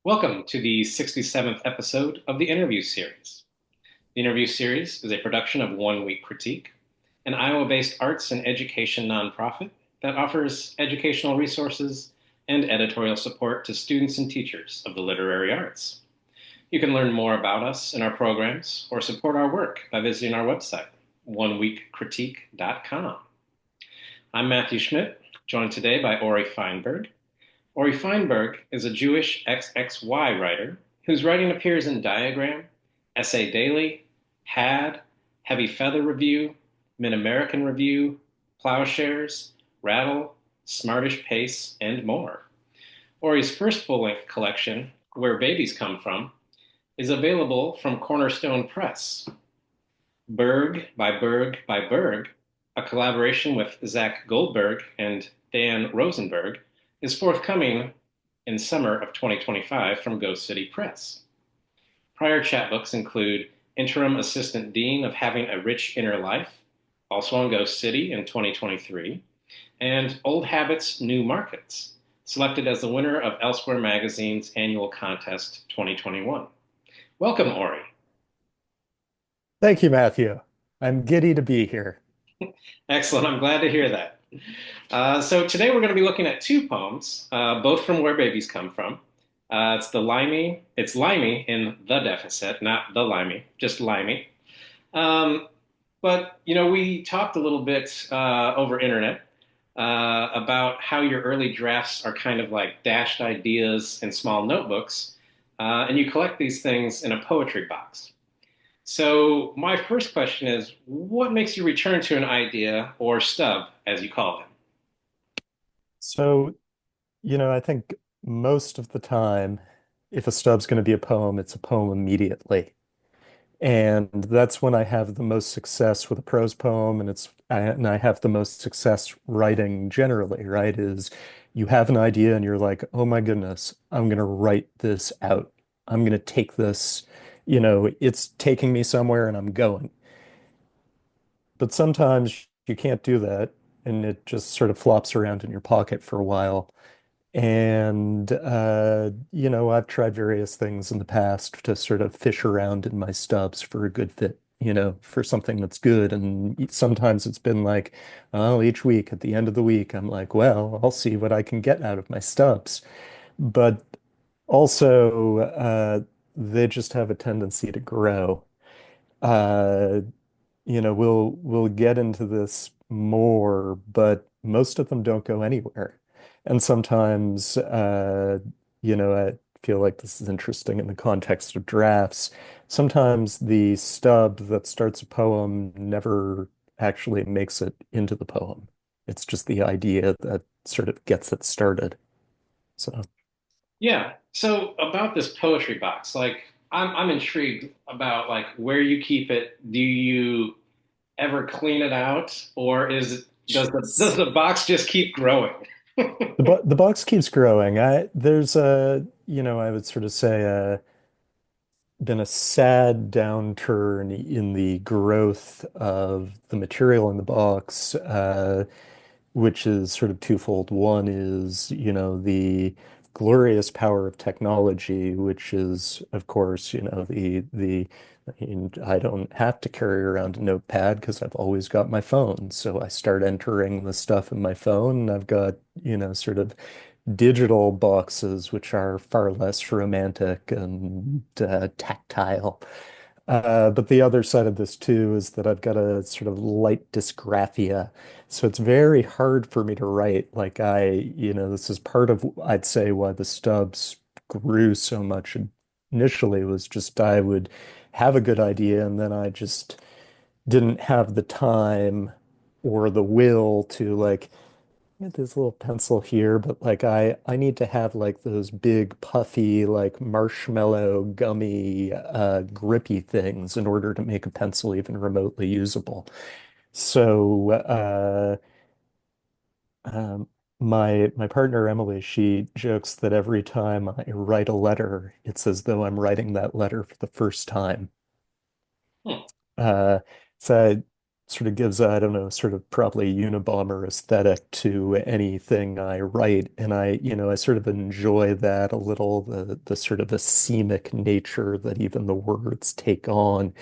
Welcome to the 67th episode of the Interview Series. The Interview Series is a production of One Week Critique, an Iowa-based arts and education nonprofit that offers educational resources and editorial support to students and teachers of the literary arts. You can learn more about us and our programs or support our work by visiting our website, oneweekcritique.com. I'm Matthew Schmidt, joined today by Ori Fienberg. Ori Fienberg is a Jewish XXY writer whose writing appears in Diagram, Essay Daily, Had, Heavy Feather Review, Mid-American Review, Plowshares, Rattle, Smartish Pace, and more. Ori's first full-length collection, Where Babies Come From, is available from Cornerstone Press. Berg by Berg by Berg, a collaboration with Zach Goldberg and Dan Rosenberg, is forthcoming in summer of 2025 from Ghost City Press. Prior chapbooks include Interim Assistant Dean of Having a Rich Inner Life, also on Ghost City in 2023, and Old Habits, New Markets, selected as the winner of Elsewhere Magazine's annual contest 2021. Welcome, Ori. Thank you, Matthew. I'm giddy to be here. Excellent. I'm glad to hear that. So today we're going to be looking at two poems, both from Where Babies Come From. It's Limey in the deficit, not the Limey, just Limey. Um, we talked a little bit over internet about how your early drafts are kind of like dashed ideas in small notebooks, and you collect these things in a poetry box. So my first question is, what makes you return to an idea or stub, as you call them? So, I think most of the time, if a stub's going to be a poem, it's a poem immediately. And that's when I have the most success with a prose poem, and I have the most success writing generally, right? Is you have an idea and you're like, oh my goodness, I'm going to write this out. I'm going to take this, it's taking me somewhere and I'm going. But sometimes you can't do that, and it just sort of flops around in your pocket for a while. And, I've tried various things in the past to sort of fish around in my stubs for a good fit, for something that's good. And sometimes it's been like, oh, each week at the end of the week, I'm like, well, I'll see what I can get out of my stubs. But also, they just have a tendency to grow. Uh, we'll get into this more, but most of them don't go anywhere. And sometimes, I feel like this is interesting in the context of drafts. Sometimes the stub that starts a poem never actually makes it into the poem. It's just the idea that sort of gets it started. So, Yeah. So about this poetry box, like I'm intrigued about like where you keep it. Do you ever clean it out, or does the box just keep growing? the box keeps growing. There's I would sort of say been a sad downturn in the growth of the material in the box, which is sort of twofold. One is, the glorious power of technology, which is, of course, I don't have to carry around a notepad because I've always got my phone. So I start entering the stuff in my phone, and I've got, sort of digital boxes, which are far less romantic and tactile. But the other side of this too is that I've got a sort of light dysgraphia. So it's very hard for me to write. This is part of, I'd say, why the stubs grew so much initially was just I would have a good idea and then I just didn't have the time or the will to like get this little pencil here, but like I need to have like those big puffy like marshmallow gummy grippy things in order to make a pencil even remotely usable. So um, my partner Emily, she jokes that every time I write a letter, it's as though I'm writing that letter for the first time. Hmm. Uh, so sort of gives, I don't know, sort of probably Unabomber aesthetic to anything I write. And I sort of enjoy that a little, the sort of acemic nature that even the words take on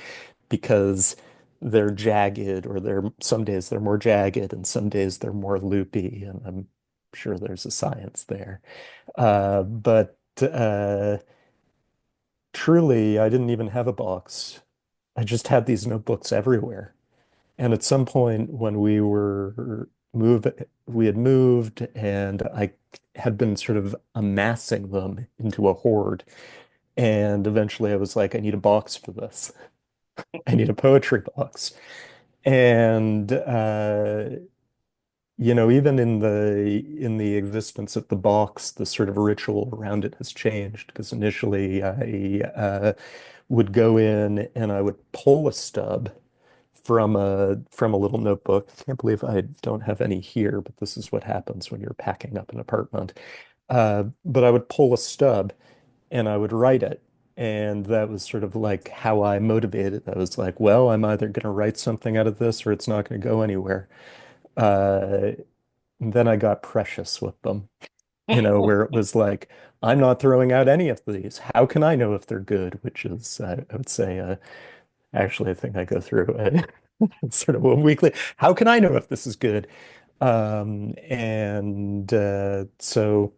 because they're jagged or they're some days they're more jagged and some days they're more loopy. And I'm sure there's a science there. But truly, I didn't even have a box. I just had these notebooks everywhere. And at some point when we had moved and I had been sort of amassing them into a hoard. And eventually I was like, I need a box for this. I need a poetry box. And even in the existence of the box, the sort of ritual around it has changed because initially I would go in and I would pull a stub from a little notebook. I can't believe I don't have any here, but this is what happens when you're packing up an apartment. But I would pull a stub and I would write it. And that was sort of like how I motivated. I was like, well, I'm either going to write something out of this or it's not going to go anywhere. Uh, and then I got precious with them, where it was like, I'm not throwing out any of these. How can I know if they're good? Which is, I would say, actually, I think I go through sort of a weekly. How can I know if this is good? And so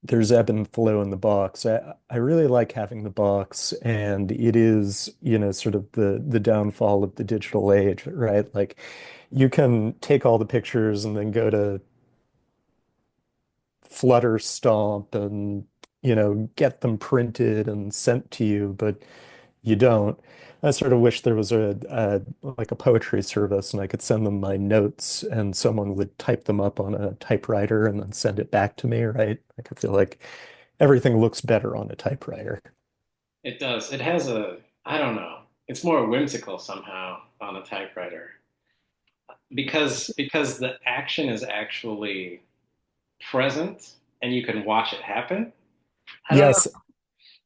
there's ebb and flow in the box. I really like having the box, and it is, sort of the downfall of the digital age, right? Like you can take all the pictures and then go to Flutter Stomp and get them printed and sent to you, but you don't. I sort of wish there was a like a poetry service and I could send them my notes and someone would type them up on a typewriter and then send it back to me, right? Like I feel like everything looks better on a typewriter. It does. It has I don't know. It's more whimsical somehow on a typewriter because the action is actually present and you can watch it happen. I don't know. Yes.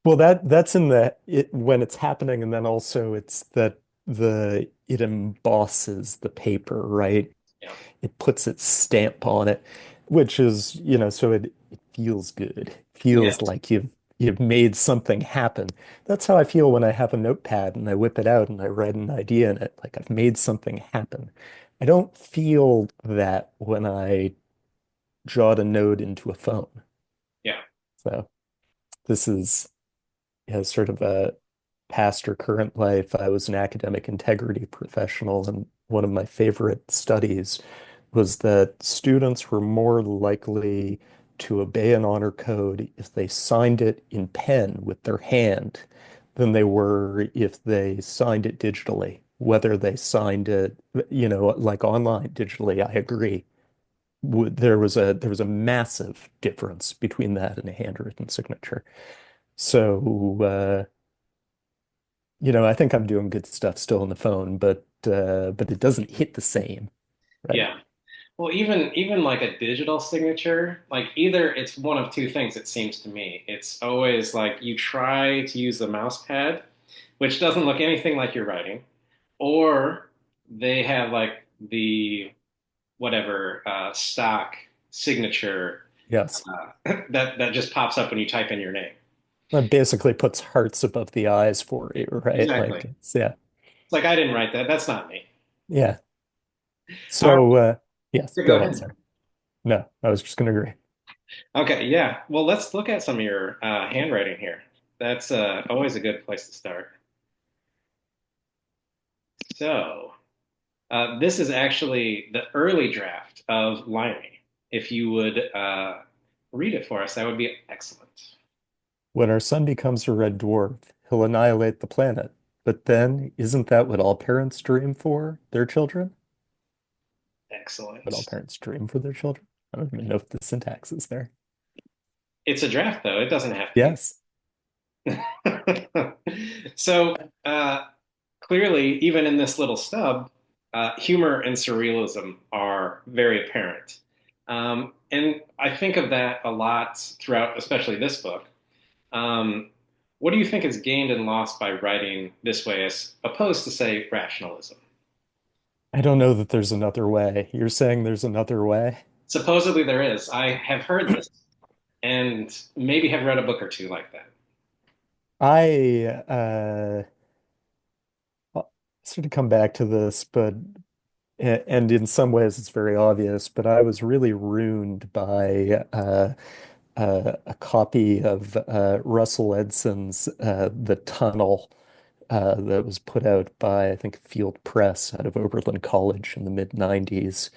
Well, that's in the it when it's happening, and then also it's that the it embosses the paper, right? Yeah. It puts its stamp on it, which is, so it feels good. It feels Yes. like you've made something happen. That's how I feel when I have a notepad and I whip it out and I write an idea in it, like I've made something happen. I don't feel that when I jot a note into a phone. Yeah. So this is sort of a past or current life. I was an academic integrity professional, and one of my favorite studies was that students were more likely to obey an honor code if they signed it in pen with their hand than they were if they signed it digitally. Whether they signed it, like online digitally, I agree. There was a massive difference between that and a handwritten signature. So, I think I'm doing good stuff still on the phone, but it doesn't hit the same, right? Yeah. Well, even like a digital signature, like either it's one of two things, it seems to me. It's always like you try to use the mouse pad, which doesn't look anything like you're writing, or they have like the whatever stock signature Yes. that just pops up when you type in your name. That basically puts hearts above the eyes for you, right? Like Exactly. it's yeah. It's like I didn't write that. That's not me. Yeah. All right, So yes, go go ahead, ahead. sir. No, I was just gonna agree. Okay, yeah. Well, let's look at some of your handwriting here. That's always a good place to start. So, this is actually the early draft of Limey. If you would read it for us, that would be excellent. When our son becomes a red dwarf, he'll annihilate the planet. But then, isn't that what all parents dream for their children? What all Excellent. parents dream for their children? I don't even know if the syntax is there. It's a draft, though. It doesn't have to be. Yes. So, clearly, even in this little stub, humor and surrealism are very apparent. And I think of that a lot throughout, especially this book. Um, what do you think is gained and lost by writing this way as opposed to, say, rationalism? I don't know that there's another way. You're saying there's another way? Supposedly there is. I have heard this and maybe have read a book or two like that. I I'll sort of come back to this, but and in some ways it's very obvious, but I was really ruined by a copy of Russell Edson's The Tunnel that was put out by, I think, Field Press out of Oberlin College in the mid 90s.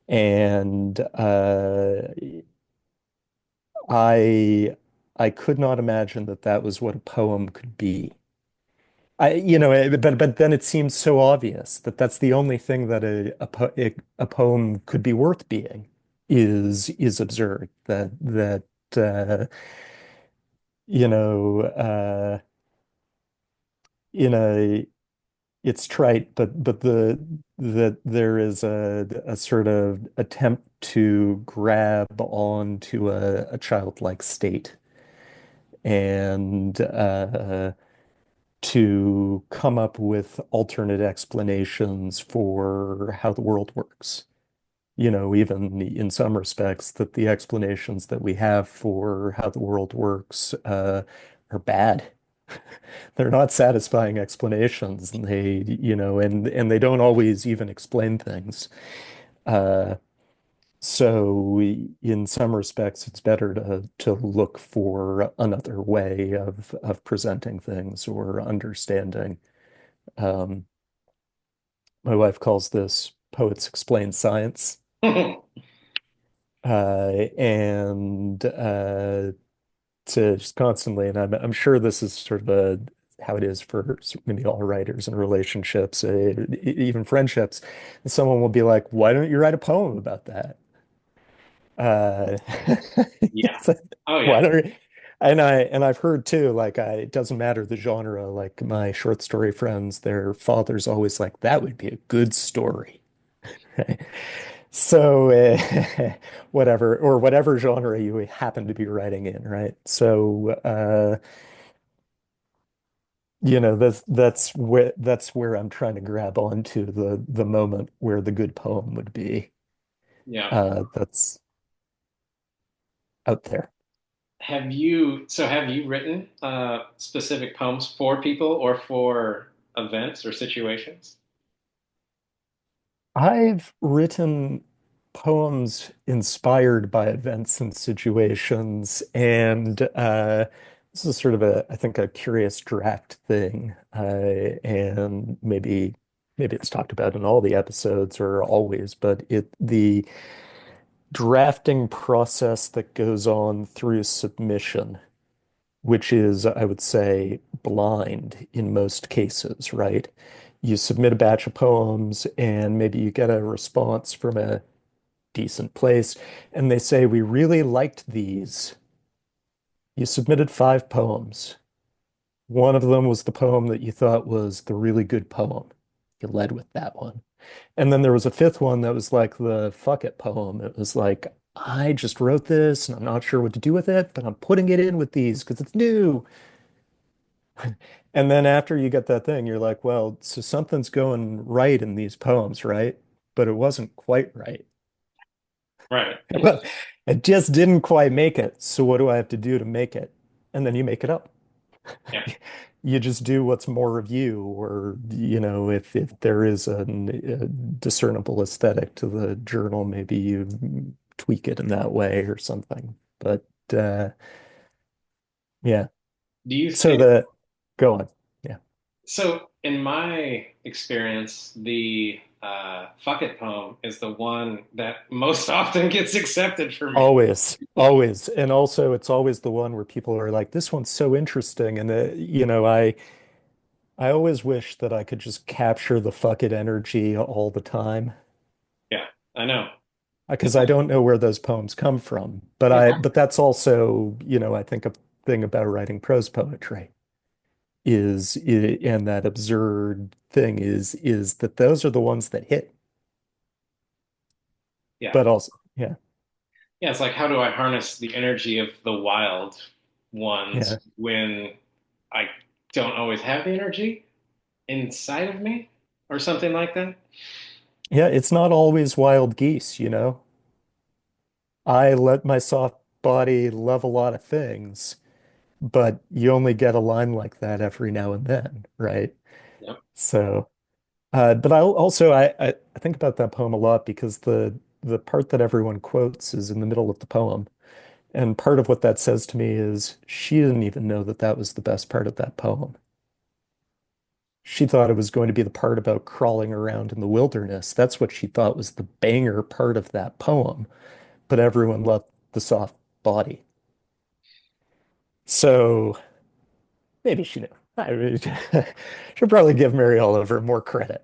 And I I could not imagine that that was what a poem could be. But then it seems so obvious that that's the only thing that a poem could be worth being is absurd. That uh, you know in a it's trite, but that there is a sort of attempt to grab onto a childlike state and to come up with alternate explanations for how the world works. Even in some respects, that the explanations that we have for how the world works are bad. They're not satisfying explanations, and and they don't always even explain things. Uh, so in some respects, it's better to look for another way of presenting things or understanding. Um, my wife calls this poets explain science. And to just constantly, and I'm sure this is sort of how it is for maybe all writers and relationships, even friendships. And someone will be like, "Why don't you write a poem about that?" Uh, Yeah. it's like, Oh why yeah. don't you? And I've heard too, like it doesn't matter the genre. Like my short story friends, their father's always like, "That would be a good story." So, whatever genre you happen to be writing in, right? So, that's where I'm trying to grab onto the moment where the good poem would be. Yeah. That's out there. Have you written specific poems for people or for events or situations? I've written poems inspired by events and situations, and this is sort of I think, a curious draft thing, and maybe it's talked about in all the episodes or always, but the drafting process that goes on through submission, which is, I would say, blind in most cases, right? You submit a batch of poems, and maybe you get a response from a decent place, and they say, "We really liked these." You submitted 5 poems. One of them was the poem that you thought was the really good poem. You led with that one. And then there was a fifth one that was like the fuck it poem. It was like, "I just wrote this and I'm not sure what to do with it, but I'm putting it in with these because it's new." And then after you get that thing, you're like, "Well, so something's going right in these poems, right? But it wasn't quite right." Right. Well, it just didn't quite make it. So what do I have to do to make it? And then you make it up. Yeah. You just do what's more of you, or if there is a discernible aesthetic to the journal, maybe you tweak it in that way or something. But yeah. Do you So think go on. Yeah. so? In my experience, the "fuck it" poem is the one that most often gets accepted for me. Always, always. And also it's always the one where people are like, "This one's so interesting." And I always wish that I could just capture the fuck it energy all the time. Yeah, I know. Because I don't know where those poems come from. But that's also, I think a thing about writing prose poetry and that absurd thing is that those are the ones that hit. Yeah. But also, yeah, Yeah, it's like how do I harness the energy of the wild ones yeah. when I don't always have the energy inside of me or something like that? Yeah, it's not always wild geese, you know. I let my soft body love a lot of things, but you only get a line like that every now and then, right? Yep. So, but I also I think about that poem a lot because the part that everyone quotes is in the middle of the poem, and part of what that says to me is she didn't even know that that was the best part of that poem. She thought it was going to be the part about crawling around in the wilderness. That's what she thought was the banger part of that poem, but everyone loved the soft body. So maybe she knew. I mean, should probably give Mary Oliver more credit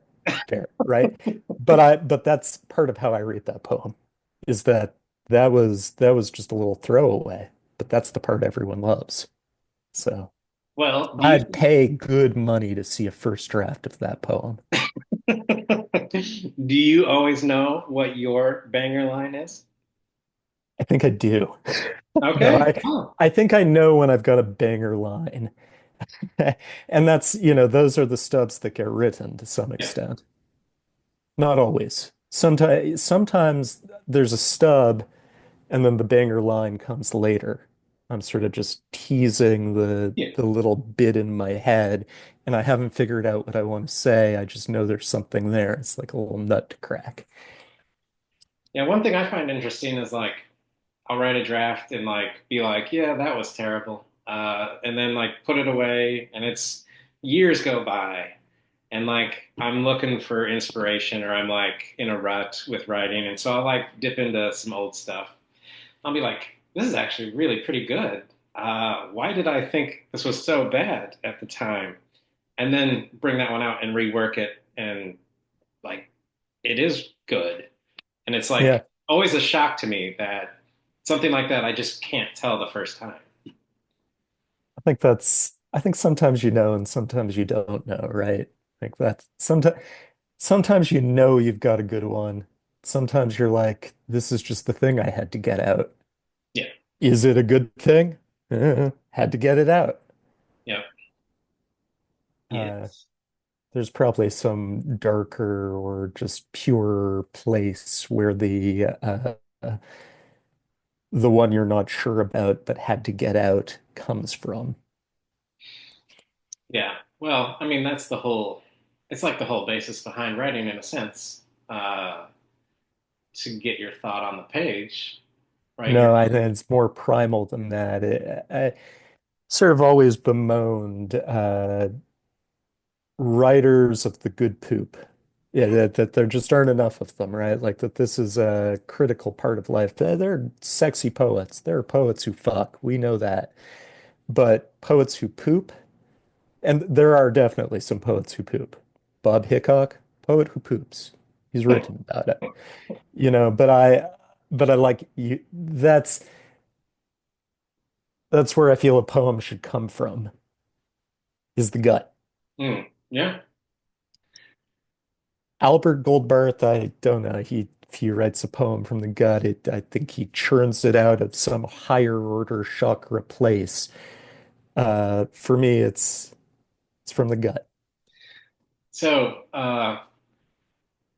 there, right? But that's part of how I read that poem, is that that was just a little throwaway, but that's the part everyone loves. So Well, do I'd you pay good money to see a first draft of that poem. do you always know what your banger line is? I think I do. No, Okay. Oh, I think I know when I've got a banger line. And that's, those are the stubs that get written to some yeah. extent. Not always. Sometimes there's a stub and then the banger line comes later. I'm sort of just teasing the Yeah. the little bit in my head and I haven't figured out what I want to say. I just know there's something there. It's like a little nut to crack. Yeah, one thing I find interesting is like I'll write a draft and like be like, yeah, that was terrible. And then like put it away and it's years go by and like I'm looking for inspiration or I'm like in a rut with writing and so I'll like dip into some old stuff. I'll be like, this is actually really pretty good. Why did I think this was so bad at the time? And then bring that one out and rework it and like it is good. And it's like Yeah, always a shock to me that something like that I just can't tell the first time. I think sometimes you know and sometimes you don't know, right? Like that's sometimes you know you've got a good one. Sometimes you're like, this is just the thing I had to get out. Yeah. Is it a good thing? Had to get it out. Yeah. Uh, Yes. there's probably some darker or just pure place where the one you're not sure about but had to get out comes from. Yeah. Well, I mean, that's the whole, it's like the whole basis behind writing in a sense, to get your thought on the page, right? You're, No, I think it's more primal than that. I sort of always bemoaned writers of the good poop. Yeah, that there just aren't enough of them, right? Like that this is a critical part of life. They're sexy poets. There are poets who fuck. We know that. But poets who poop, and there are definitely some poets who poop. Bob Hickok, poet who poops. He's written about it. But I like you that's where I feel a poem should come from, is the gut. yeah. Albert Goldbarth, I don't know. If he writes a poem from the gut, I think he churns it out of some higher order chakra place. For me, it's from the gut. So,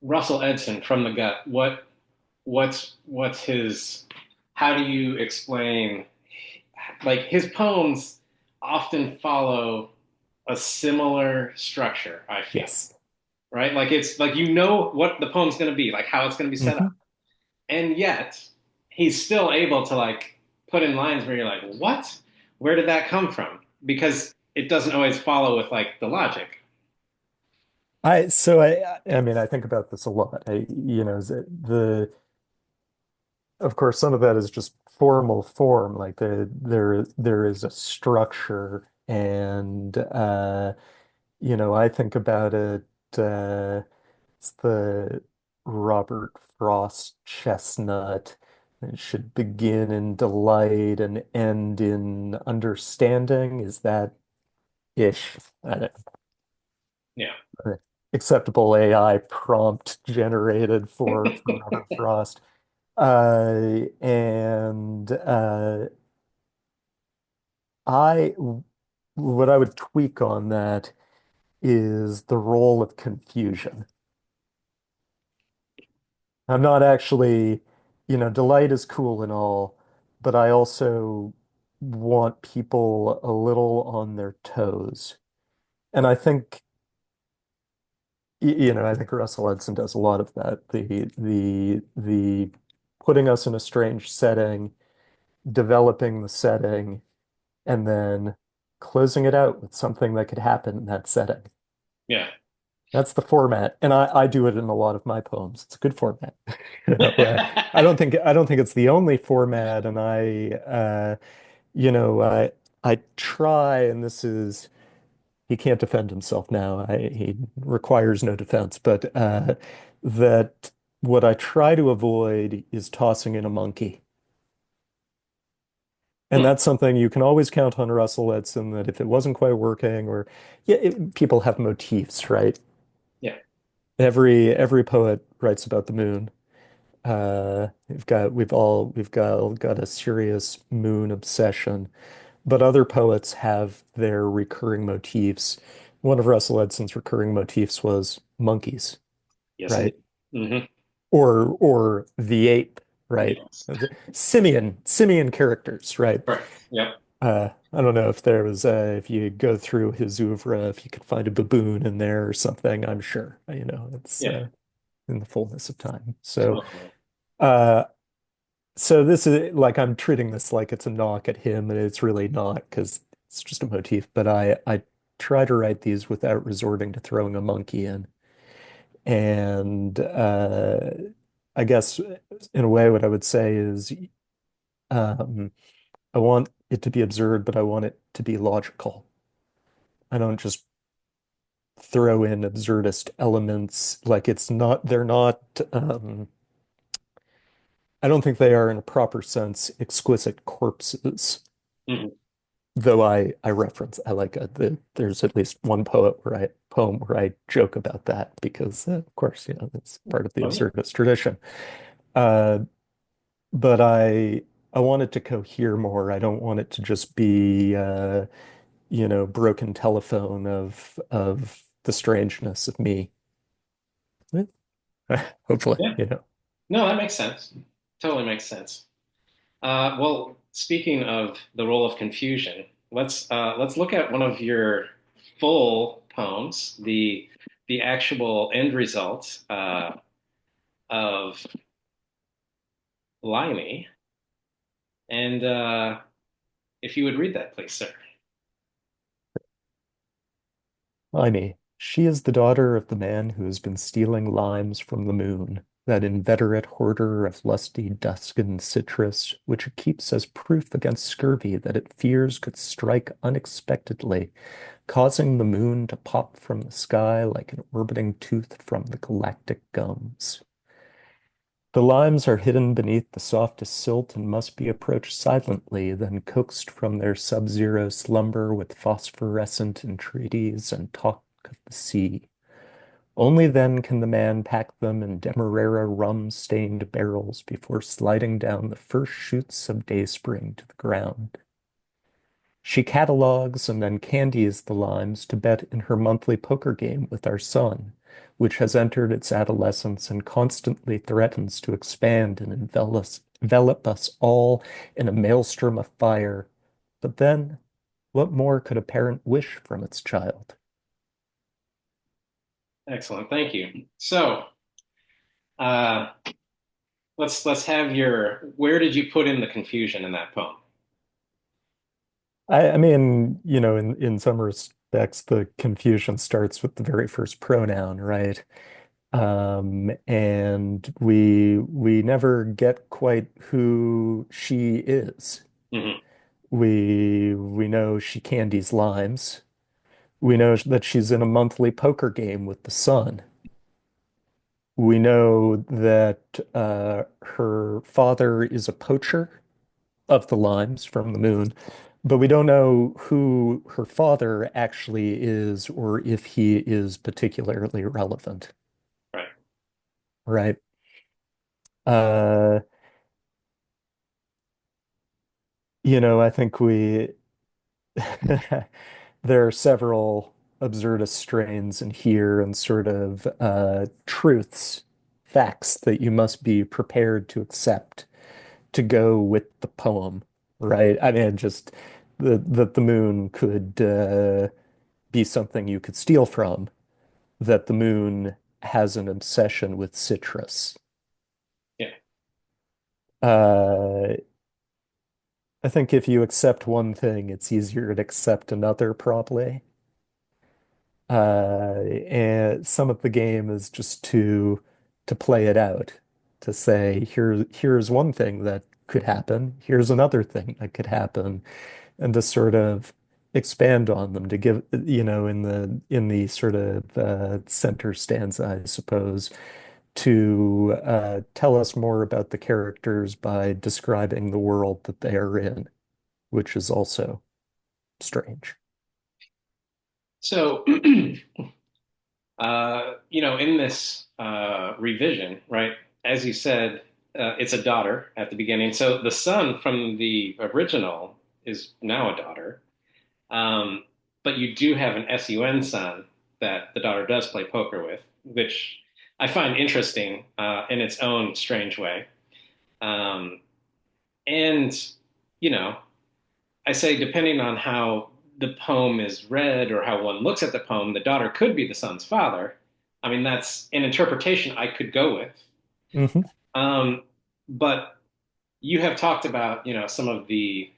Russell Edson from the gut, what's his, how do you explain, like his poems often follow a similar structure, I feel, Yes. right? Like it's like you know what the poem's going to be, like how it's going to be set up. Hmm. And yet he's still able to like put in lines where you're like, what? Where did that come from? Because it doesn't always follow with like the logic. I mean, I think about this a lot. Of course, some of that is just formal form, like there is a structure, and I think about it. It's the Robert Frost chestnut. It should begin in delight and end in understanding. Is that ish? I don't Yeah. know. Acceptable AI prompt generated for Robert Frost. And I, what I would tweak on that is the role of confusion. I'm not actually, delight is cool and all, but I also want people a little on their toes. And I think, I think Russell Edson does a lot of that. The putting us in a strange setting, developing the setting, and then closing it out with something that could happen in that setting. Yeah. That's the format, and I do it in a lot of my poems. It's a good format. I don't think it's the only format, and I try, and this is he can't defend himself now. He requires no defense, but that what I try to avoid is tossing in a monkey. And Hmm. that's something you can always count on Russell Edson that if it wasn't quite working, or yeah, people have motifs, right? Yeah. Every poet writes about the moon. We've got a serious moon obsession, but other poets have their recurring motifs. One of Russell Edson's recurring motifs was monkeys, Yes, indeed. right? Hmm. Or the ape, right? Yes. Simian characters, right? Right. Yep. I don't know if if you go through his oeuvre, if you could find a baboon in there or something. I'm sure, it's Yeah. in the fullness of time. Totally. Uh, so this is like I'm treating this like it's a knock at him, and it's really not because it's just a motif. But I try to write these without resorting to throwing a monkey in. And I guess in a way, what I would say is um, I want it to be absurd, but I want it to be logical. I don't just throw in absurdist elements. Like they're not, I don't think they are in a proper sense exquisite corpses. Hmm. Though I reference, I like there's at least one poem where I joke about that because, of course, that's part of the Oh, yeah. absurdist tradition. Uh, but I want it to cohere more. I don't want it to just be broken telephone of the strangeness of me. Hopefully, Yeah. No, that makes sense. Totally makes sense. Well, speaking of the role of confusion, let's look at one of your full poems, the actual end result of Limey. And if you would read that, please, sir. Amy, she is the daughter of the man who has been stealing limes from the moon, that inveterate hoarder of lusty dusk and citrus, which it keeps as proof against scurvy that it fears could strike unexpectedly, causing the moon to pop from the sky like an orbiting tooth from the galactic gums. The limes are hidden beneath the softest silt and must be approached silently, then coaxed from their sub-zero slumber with phosphorescent entreaties and talk of the sea. Only then can the man pack them in Demerara rum-stained barrels before sliding down the first shoots of dayspring to the ground. She catalogs and then candies the limes to bet in her monthly poker game with our son, which has entered its adolescence and constantly threatens to expand and envelop us all in a maelstrom of fire. But then, what more could a parent wish from its child? Excellent, thank you. So, uh, let's have your. Where did you put in the confusion in that poem? I mean, in some respects, the confusion starts with the very first pronoun, right? And we never get quite who she is. Hmm. We know she candies limes. We know that she's in a monthly poker game with the sun. We know that her father is a poacher of the limes from the moon, but we don't know who her father actually is or if he is particularly relevant, Right. right? Uh, I think there are several absurdist strains in here and sort of truths facts that you must be prepared to accept to go with the poem, right? I mean, just that the moon could be something you could steal from, that the moon has an obsession with citrus. Yeah. Uh, I think if you accept one thing, it's easier to accept another, probably. And some of the game is just to play it out, to say, here's one thing that could happen, here's another thing that could happen, and to sort of expand on them, to give, in the sort of center stanza, I suppose, to tell us more about the characters by describing the world that they are in, which is also strange. So, in this revision, right, as you said, it's a daughter at the beginning. So the son from the original is now a daughter. Um, but you do have an SUN son that the daughter does play poker with, which I find interesting in its own strange way. Um, and, you know, I say depending on how the poem is read or how one looks at the poem, the daughter could be the son's father. I mean, that's an interpretation I could go with. Hmm. Um, but you have talked about, some of the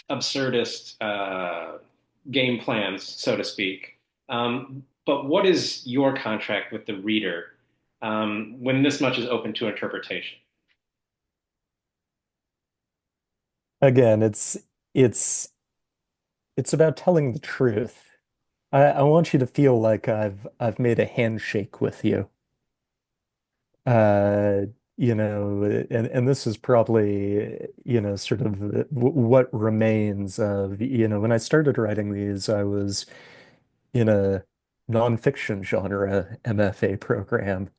absurdist game plans, so to speak. But what is your contract with the reader when this much is open to interpretation? Again, it's it's about telling the truth. I want you to feel like I've made a handshake with you. Uh, and this is probably, sort of what remains of, when I started writing these, I was in a nonfiction genre MFA program,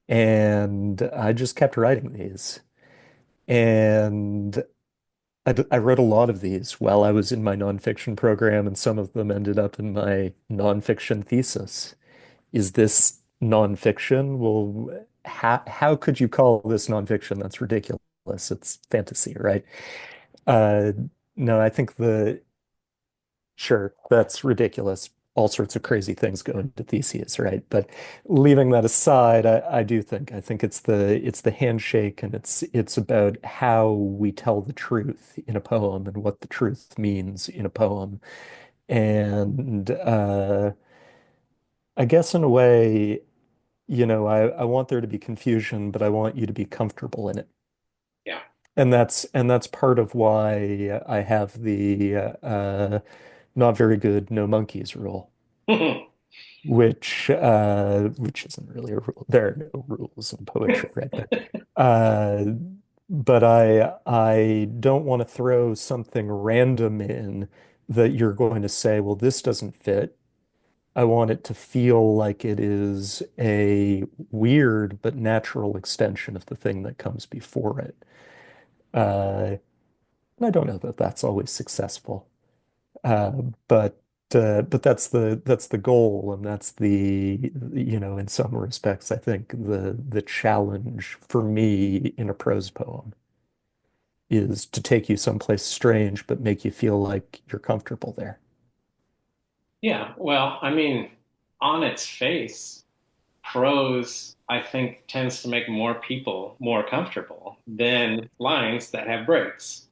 and I just kept writing these. And I wrote a lot of these while I was in my nonfiction program, and some of them ended up in my nonfiction thesis. Is this nonfiction? Well, how could you call this nonfiction? That's ridiculous. It's fantasy, right? Uh, no, I think sure, that's ridiculous. All sorts of crazy things go into theses, right? But leaving that aside, I think it's the handshake, and it's about how we tell the truth in a poem and what the truth means in a poem. And I guess in a way, I want there to be confusion, but I want you to be comfortable in it. Yeah. And that's part of why I have the not very good, no monkeys rule, which isn't really a rule. There are no rules in poetry, right? Uh, but I don't want to throw something random in that you're going to say, well, this doesn't fit. I want it to feel like it is a weird but natural extension of the thing that comes before it. Uh, and I don't know that that's always successful. Uh, but but that's the goal, and that's in some respects, I think the challenge for me in a prose poem is to take you someplace strange, but make you feel like you're comfortable there. Yeah. Well, I mean, on its face, prose, I think, tends to make more people more comfortable than lines that have breaks.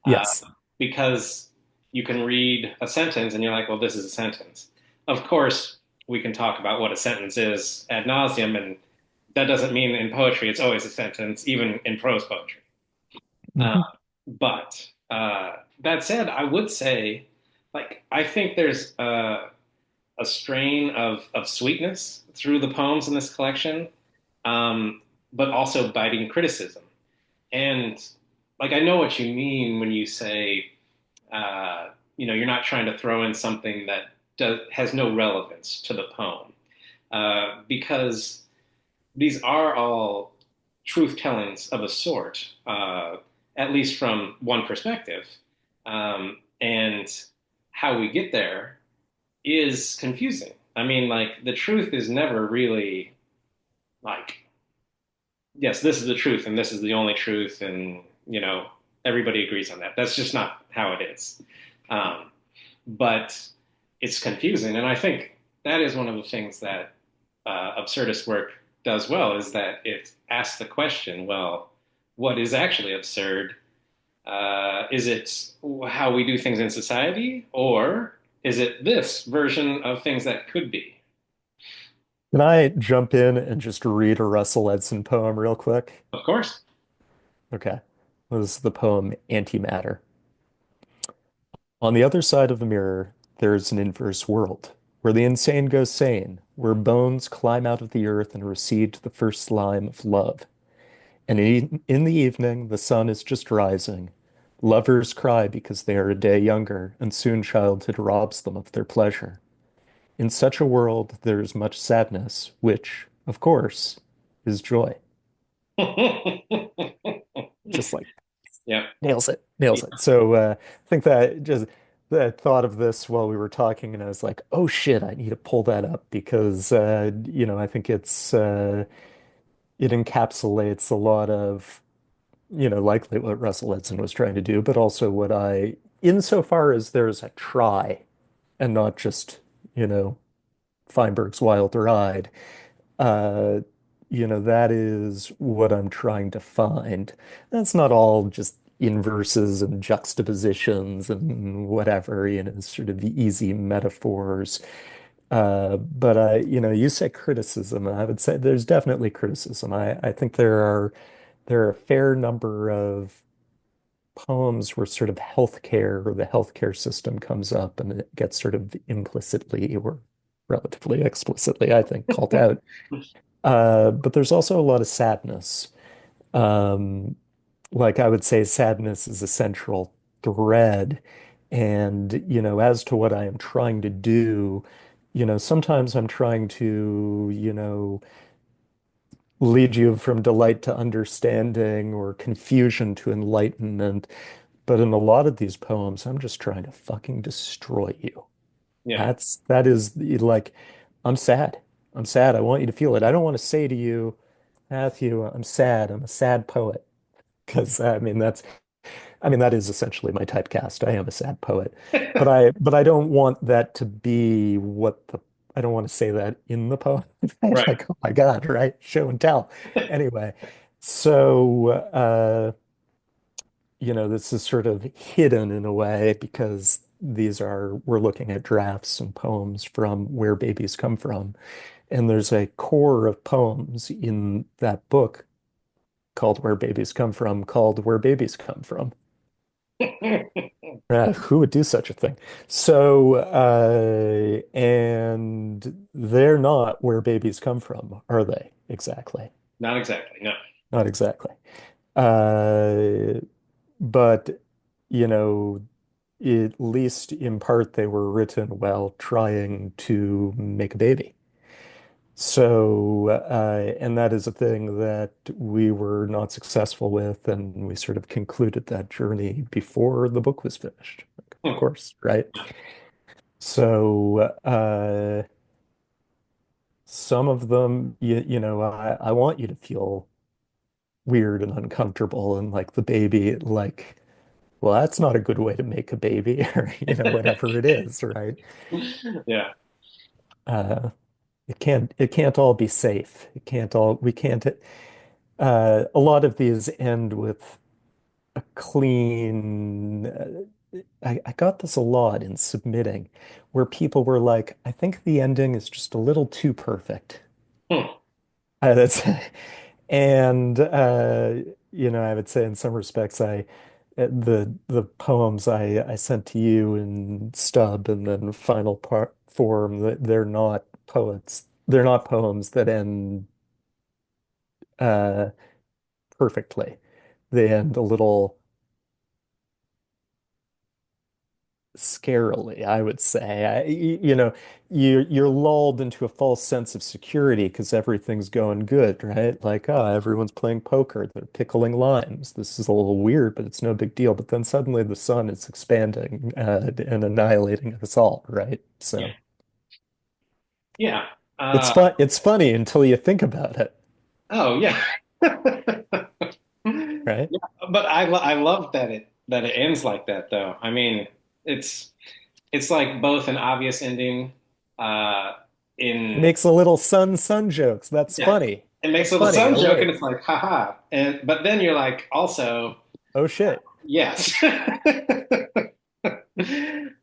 Uh, Yes. because you can read a sentence and you're like, well, this is a sentence. Of course, we can talk about what a sentence is ad nauseum, and that doesn't mean in poetry it's always a sentence, even in prose poetry. Uh, Hmm. but that said, I would say, like, I think there's a strain of sweetness through the poems in this collection, but also biting criticism. And like, I know what you mean when you say, you're not trying to throw in something that has no relevance to the poem, because these are all truth tellings of a sort, at least from one perspective. And how we get there is confusing. I mean, like, the truth is never really. like, yes, this is the truth and this is the only truth, and everybody agrees on that. That's just not how it is. Um, but it's confusing, and I think that is one of the things that absurdist work does well is that it asks the question, well, what is actually absurd? Is it how we do things in society, or is it this version of things that could be? Can I jump in and just read a Russell Edson poem real quick? Of course. Okay. This is the poem Antimatter. On the other side of the mirror, there is an inverse world, where the insane go sane, where bones climb out of the earth and recede to the first slime of love. And in the evening, the sun is just rising. Lovers cry because they are a day younger, and soon childhood robs them of their pleasure. In such a world, there is much sadness, which, of course, is joy. Just like Yeah. nails it, nails it. So I think that just the thought of this while we were talking, and I was like, oh shit, I need to pull that up because I think it encapsulates a lot of likely what Russell Edson was trying to do, but also what insofar as there's a try and not just, you know, Feinberg's Wild Ride, uh, that is what I'm trying to find. That's not all just inverses and juxtapositions and whatever, sort of easy metaphors. But you said criticism. I would say there's definitely criticism. I think there are a fair number of poems where sort of healthcare or the healthcare system comes up and it gets sort of implicitly or relatively explicitly, I think, called out. But there's also a lot of sadness. Um, like I would say sadness is a central thread. And, as to what I am trying to do, sometimes I'm trying to, lead you from delight to understanding or confusion to enlightenment. But in a lot of these poems, I'm just trying to fucking destroy you. Yeah. That is like, I'm sad. I'm sad. I want you to feel it. I don't want to say to you, Matthew, I'm sad. I'm a sad poet. Because that is essentially my typecast. I am a sad poet. But I don't want that to be I don't want to say that in the poem. Right. Like, oh my God, right? Show and tell. Anyway, so this is sort of hidden in a way because we're looking at drafts and poems from Where Babies Come From. And there's a core of poems in that book called Where Babies Come From, called Where Babies Come From. Who would do such a thing? So, and they're not where babies come from, are they? Exactly. Not exactly. No. Not exactly. Uh, but, you know, at least in part, they were written while trying to make a baby. So, and that is a thing that we were not successful with, and we sort of concluded that journey before the book was finished, of Hmm. course, right? So, some of them, I want you to feel weird and uncomfortable, and like the baby, like, well, that's not a good way to make a baby, or whatever it is, right? Yeah. Uh, it can't all be safe. It can't all, we can't. A lot of these end with a clean. I got this a lot in submitting, where people were like, "I think the ending is just a little too perfect." Hmm. That's and I would say in some respects, the poems I sent to you in stub and then final part form, they're not poets. They're not poems that end uh, perfectly. They end a little scarily, I would say. You're lulled into a false sense of security because everything's going good, right? Like, oh, everyone's playing poker, they're pickling limes. This is a little weird, but it's no big deal. But then suddenly the sun is expanding and annihilating us all, right? Yeah. So Yeah. it's Uh, fun. It's funny until you think about it. Oh yeah. right? Yeah, but I love that it ends like that though. I mean, it's it's like both an obvious ending uh He in makes a little sun jokes. That's yeah, funny. it makes a That's little funny. sun Oh joke and wait. it's like haha. And but then you're like also Oh shit. yes.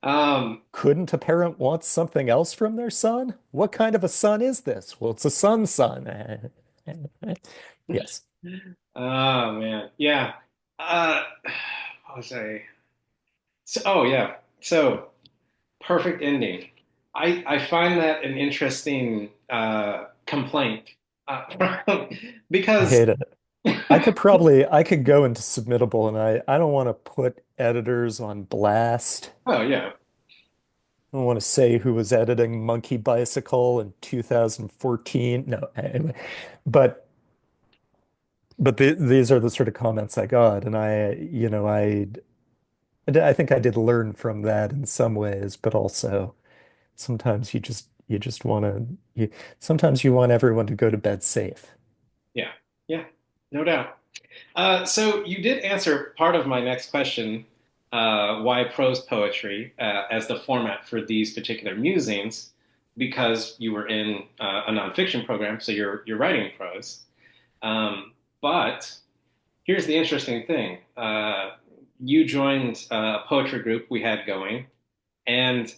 Um Couldn't a parent want something else from their son? What kind of a son is this? Well, it's a son. Yes. oh man. Yeah. What was I so, oh yeah. So perfect ending. I find that an interesting complaint I because hate it. I could go into submittable and I don't want to put editors on blast. oh yeah I don't want to say who was editing Monkey Bicycle in 2014. No, anyway. But these are the sort of comments I got, and I think I did learn from that in some ways, but also sometimes you just want to sometimes you want everyone to go to bed safe. yeah yeah no doubt. So you did answer part of my next question, why prose poetry as the format for these particular musings, because you were in a nonfiction program, so you're writing prose. But here's the interesting thing: you joined a poetry group we had going, and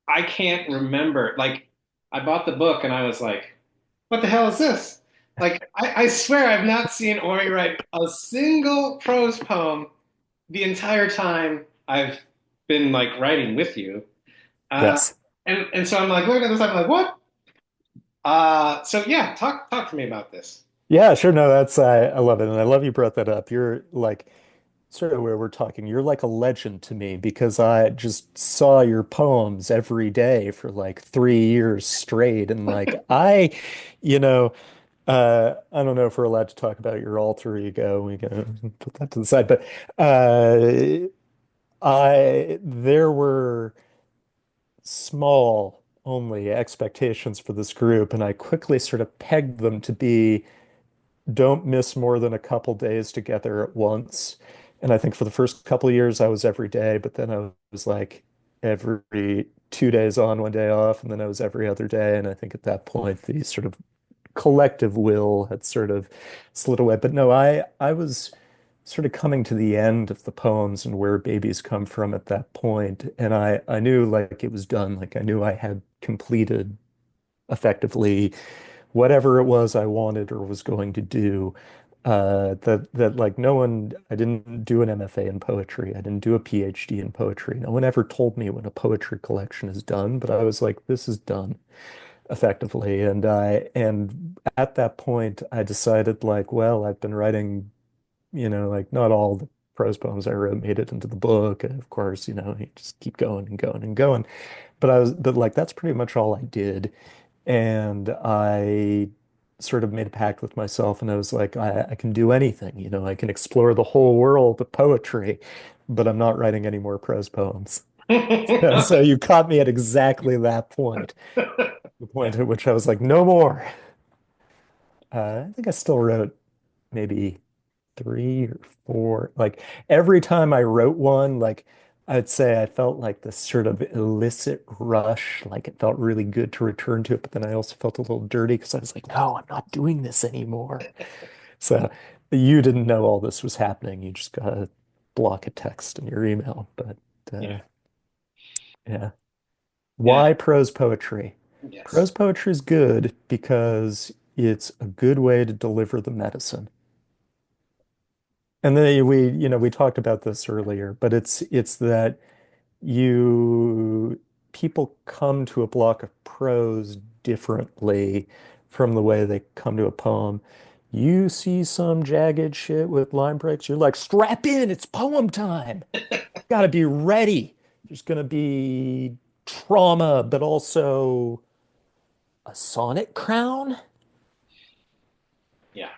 I can't remember. Like, I bought the book, and I was like, "What the hell is this?" Like, I swear I've not seen Ori write a single prose poem the entire time I've been like writing with you. Uh, Yes. and so I'm like looking at this, I'm like, what? So yeah, talk to me about this. Yeah, sure. No, that's I love it, and I love you brought that up. You're like sort of where we're talking. You're like a legend to me because I just saw your poems every day for like 3 years straight, and like you know, I don't know if we're allowed to talk about your alter ego. We can put that to the side, but uh, I there were small only expectations for this group, and I quickly sort of pegged them to be don't miss more than a couple days together at once. And I think for the first couple of years, I was every day, but then I was like every 2 days on, 1 day off, and then I was every other day. And I think at that point, the sort of collective will had sort of slid away. But no, I was sort of coming to the end of the poems and where babies come from at that point, and I knew like it was done. Like I knew I had completed effectively whatever it was I wanted or was going to do. That like no one, I didn't do an MFA in poetry. I didn't do a PhD in poetry. No one ever told me when a poetry collection is done, but I was like, this is done effectively. And at that point, I decided like, well, I've been writing, like not all the prose poems I wrote made it into the book. And of course, you just keep going and going and going. But like that's pretty much all I did. And I sort of made a pact with myself and I was like, I can do anything, I can explore the whole world of poetry, but I'm not writing any more prose poems. So you caught me at exactly that point, the point at which I was like, no more. I think I still wrote maybe three or four. Like every time I wrote one, like I'd say I felt like this sort of illicit rush. Like it felt really good to return to it, but then I also felt a little dirty because I was like, no, I'm not doing this anymore. So you didn't know all this was happening. You just got to block a text in your email. But uh, Yeah, yeah. yeah, Why prose poetry? yes. Prose poetry is good because it's a good way to deliver the medicine. And then we talked about this earlier, but it's that you people come to a block of prose differently from the way they come to a poem. You see some jagged shit with line breaks, you're like, strap in, it's poem time. Gotta be ready. There's gonna be trauma, but also a sonnet crown? Yeah.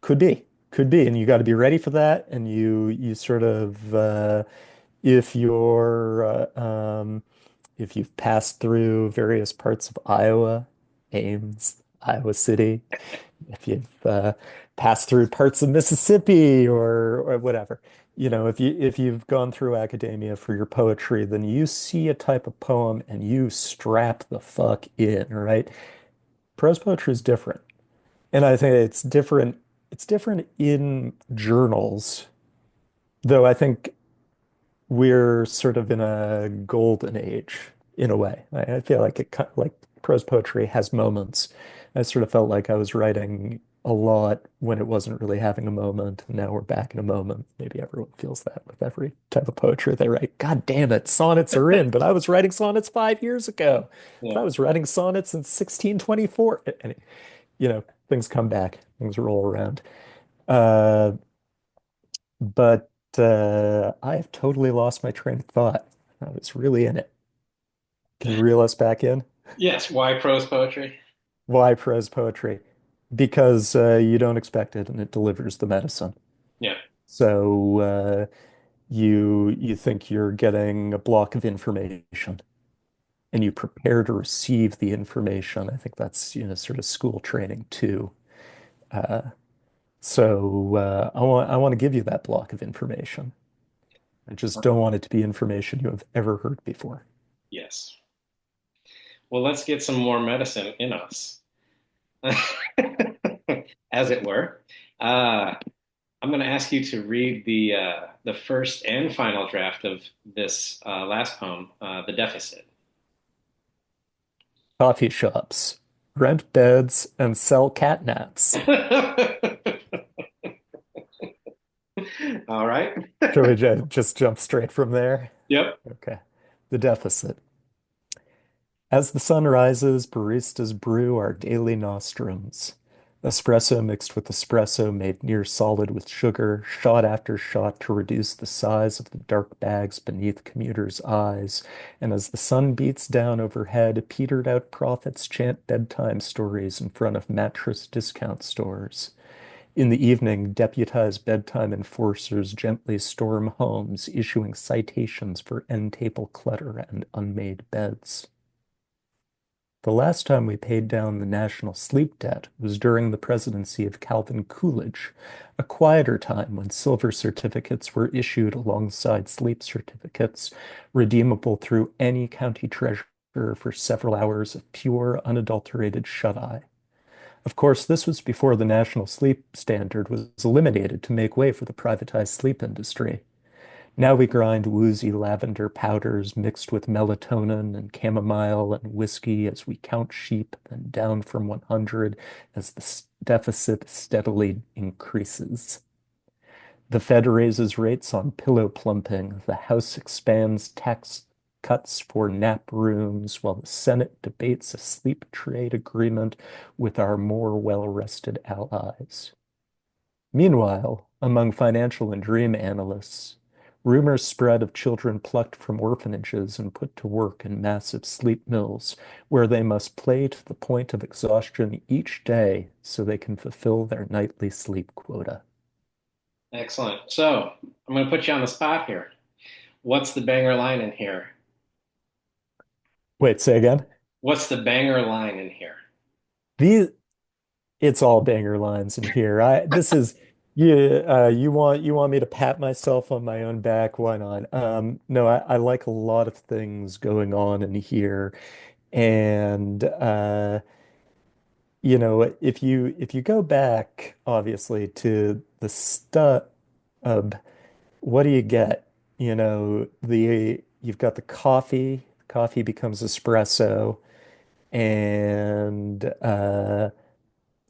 Could be. Could be. And you got to be ready for that. And you sort of if you're if you've passed through various parts of Iowa, Ames, Iowa City, if you've passed through parts of Mississippi or whatever. If you've gone through academia for your poetry, then you see a type of poem and you strap the fuck in, right? Prose poetry is different. And I think it's different in journals, though I think we're sort of in a golden age in a way. I feel like like prose poetry has moments. I sort of felt like I was writing a lot when it wasn't really having a moment. And now we're back in a moment. Maybe everyone feels that with every type of poetry they write. God damn it, sonnets are in, but I was writing sonnets 5 years ago. Yeah. But I was writing sonnets in 1624. And, things come back, things roll around. Uh, but I have totally lost my train of thought. I was really in it. Can you reel us back in? Yes. Why prose poetry? Why prose poetry? Because you don't expect it and it delivers the medicine. Yeah. So you think you're getting a block of information and you prepare to receive the information. I think that's, sort of school training too. Uh, so I want to give you that block of information. I just don't want it to be information you have ever heard before. Yes. Well, let's get some more medicine in us, as it were. Uh, I'm going to ask you to read the first and final draft of this last poem, "The Deficit." Coffee shops, rent beds, and sell catnaps. All right. Shall we just jump straight from there? Yep. Okay. The deficit. As the sun rises, baristas brew our daily nostrums. Espresso mixed with espresso made near solid with sugar, shot after shot to reduce the size of the dark bags beneath commuters' eyes. And as the sun beats down overhead, petered out prophets chant bedtime stories in front of mattress discount stores. In the evening, deputized bedtime enforcers gently storm homes, issuing citations for end-table clutter and unmade beds. The last time we paid down the national sleep debt was during the presidency of Calvin Coolidge, a quieter time when silver certificates were issued alongside sleep certificates, redeemable through any county treasurer for several hours of pure, unadulterated shut-eye. Of course, this was before the national sleep standard was eliminated to make way for the privatized sleep industry. Now we grind woozy lavender powders mixed with melatonin and chamomile and whiskey as we count sheep, then down from 100 as the deficit steadily increases. The Fed raises rates on pillow plumping. The House expands tax cuts for nap rooms, while the Senate debates a sleep trade agreement with our more well-rested allies. Meanwhile, among financial and dream analysts, rumors spread of children plucked from orphanages and put to work in massive sleep mills, where they must play to the point of exhaustion each day so they can fulfill their nightly sleep quota. Excellent. So I'm going to put you on the spot here. What's the banger line in here? Wait, say again? What's the banger line in here? These, it's all banger lines in here. This is you want me to pat myself on my own back? Why not? No, I like a lot of things going on in here. And if you go back, obviously, to the stub, what do you get? You've got the coffee. Coffee becomes espresso, and there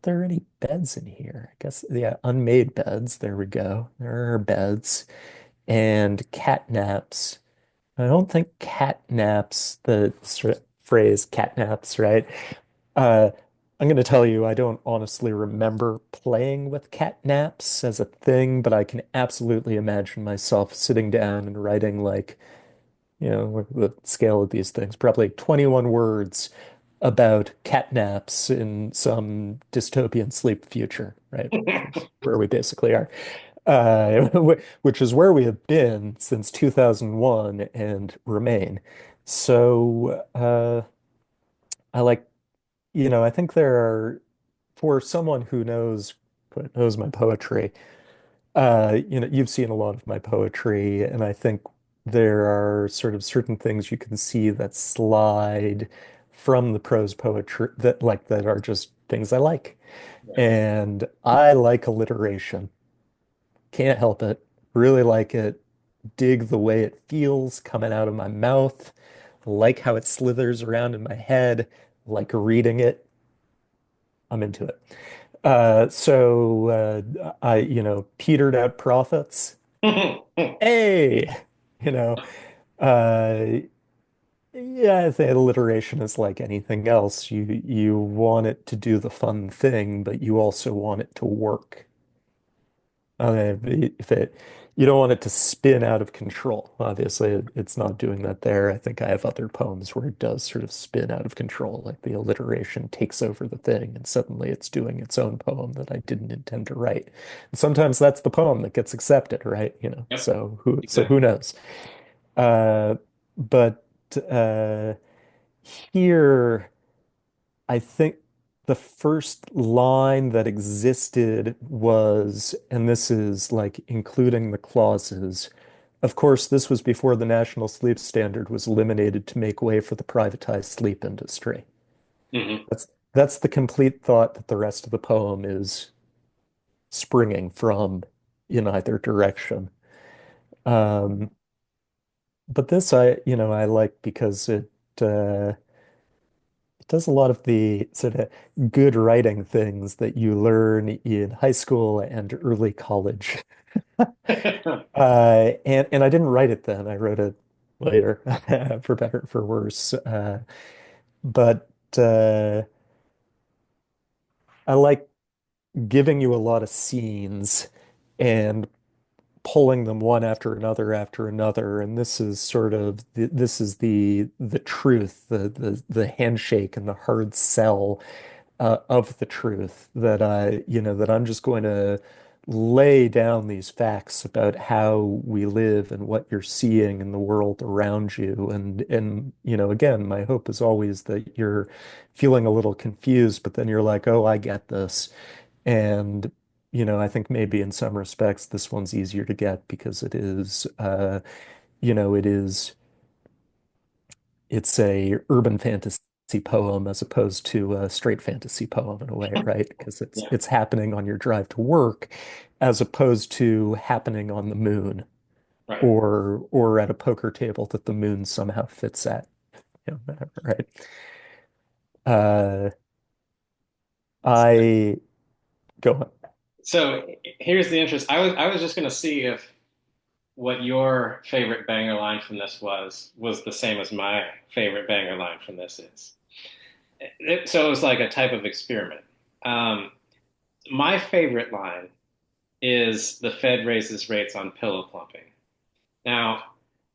are any beds in here? I guess, yeah, unmade beds. There we go. There are beds and cat naps. I don't think cat naps, the sort of phrase cat naps, right? Uh, I'm going to tell you, I don't honestly remember playing with cat naps as a thing, but I can absolutely imagine myself sitting down and writing like, the scale of these things, probably 21 words about cat naps in some dystopian sleep future, right? Which is where we basically are, which is where we have been since 2001 and remain. So I like, I think there are. for someone who knows my poetry, you've seen a lot of my poetry, and I think there are sort of certain things you can see that slide from the prose poetry that are just things I like. Right. And I like alliteration. Can't help it. Really like it. Dig the way it feels coming out of my mouth. Like how it slithers around in my head. Like reading it. I'm into it. Petered out prophets. Hey, you know, uh, yeah, I think alliteration is like anything else. You want it to do the fun thing, but you also want it to work. If it, you don't want it to spin out of control. Obviously, it's not doing that there. I think I have other poems where it does sort of spin out of control, like the alliteration takes over the thing, and suddenly it's doing its own poem that I didn't intend to write. And sometimes that's the poem that gets accepted, right? Yep. So who Exactly. knows? Uh, but uh, here. I think the first line that existed was, and this is like including the clauses. Of course, this was before the National Sleep Standard was eliminated to make way for the privatized sleep industry. Hmm. That's the complete thought that the rest of the poem is springing from in either direction. Um, but this I like because uh, it does a lot of the sort of good writing things that you learn in high school and early college. And I didn't write it then. I wrote it later, for better or for worse. But I like giving you a lot of scenes and pulling them one after another. And this is sort of this is the truth, the handshake and the hard sell of the truth that I'm just going to lay down these facts about how we live and what you're seeing in the world around you. And again, my hope is always that you're feeling a little confused, but then you're like, oh, I get this. And I think maybe in some respects this one's easier to get because it is it's a urban fantasy poem as opposed to a straight fantasy poem in a way, right? Because it's Yeah. it's happening on your drive to work as opposed to happening on the moon Right. or at a poker table that the moon somehow fits at, whatever, right? Uh, I go on. So here's the interest. I was just going to see if what your favorite banger line from this was the same as my favorite banger line from this is. So it was like a type of experiment. Um, my favorite line is the Fed raises rates on pillow plumping. Now,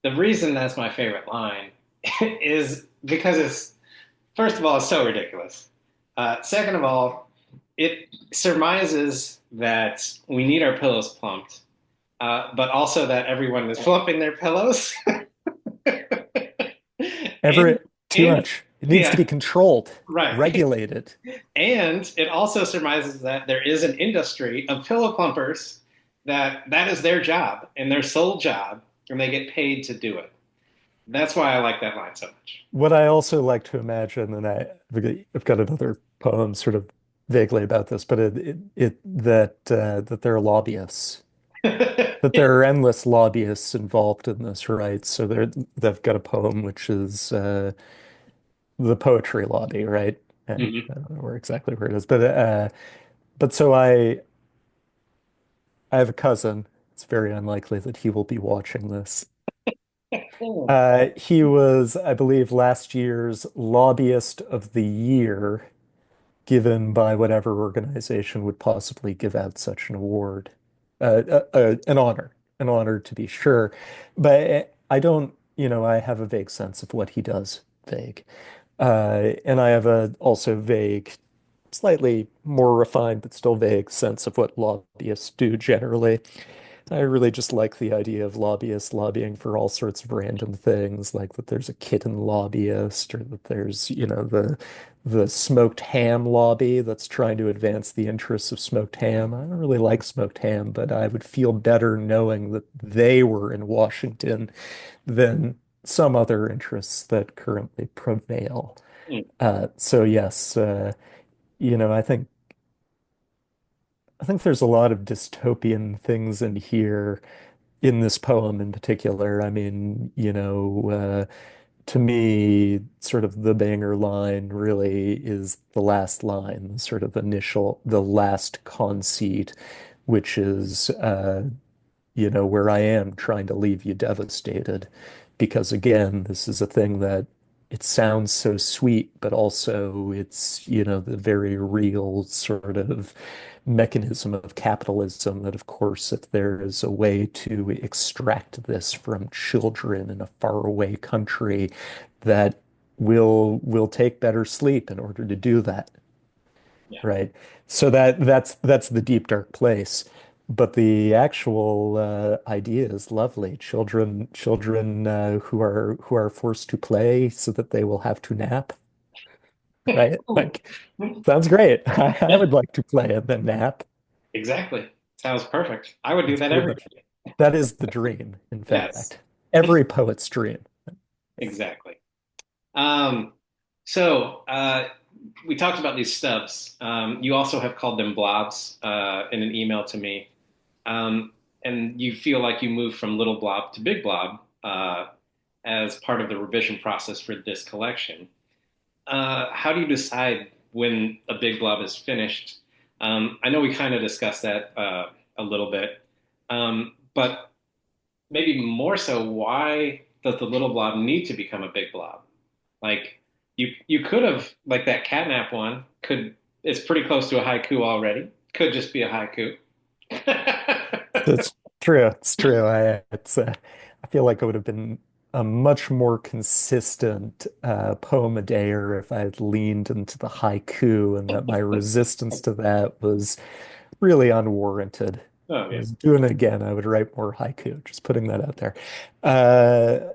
the reason that's my favorite line is because it's, first of all, it's so ridiculous. Second of all, it surmises that we need our pillows plumped, but also that everyone is plumping their pillows. Ever and, too and much. It needs to yeah, be controlled, right. regulated. And it also surmises that there is an industry of pillow plumpers that is their job and their sole job, and they get paid to do it. That's why I like that line so What I also like to imagine, and I've got another poem sort of vaguely about this, but that there are lobbyists, much. that there are endless lobbyists involved in this, right? So they've got a poem which is the poetry lobby, right? Mhm. I don't know exactly where it is, but so I have a cousin. It's very unlikely that he will be watching this. He was, I believe, last year's lobbyist of the year, given by whatever organization would possibly give out such an award. An honor to be sure. But I don't, I have a vague sense of what he does, vague. And I have a also vague, slightly more refined, but still vague sense of what lobbyists do generally. I really just like the idea of lobbyists lobbying for all sorts of random things, like that there's a kitten lobbyist, or that there's, the smoked ham lobby that's trying to advance the interests of smoked ham. I don't really like smoked ham, but I would feel better knowing that they were in Washington than some other interests that currently prevail. Mm, So yes, you know, I think there's a lot of dystopian things in here in this poem in particular. I mean, to me, sort of the banger line really is the last line, the sort of the last conceit, which is, where I am trying to leave you devastated. Because again, this is a thing that it sounds so sweet, but also it's, the very real sort of mechanism of capitalism that, of course, if there is a way to extract this from children in a faraway country, that will take better sleep in order to do that. yeah. Right. So that's the deep dark place. But the actual idea is lovely. Children who are forced to play so that they will have to nap. Right. Ooh. Like sounds great. I would like to play and then nap. Exactly. Sounds perfect. I would do That's that pretty every much day. that is the dream, in Yes, fact. Every poet's dream. exactly. Um, so we talked about these stubs. You also have called them blobs in an email to me. Um, and you feel like you moved from little blob to big blob as part of the revision process for this collection. How do you decide when a big blob is finished? I know we kind of discussed that a little bit, but maybe more so, why does the little blob need to become a big blob? Like you could have like that catnap one could it's pretty close to a haiku already. Could just be a haiku. It's true. It's true. I feel like it would have been a much more consistent poem a dayer if I had leaned into the haiku, and that my resistance to that was really unwarranted. Oh If I yeah. was doing it again, I would write more haiku, just putting that out there. Uh,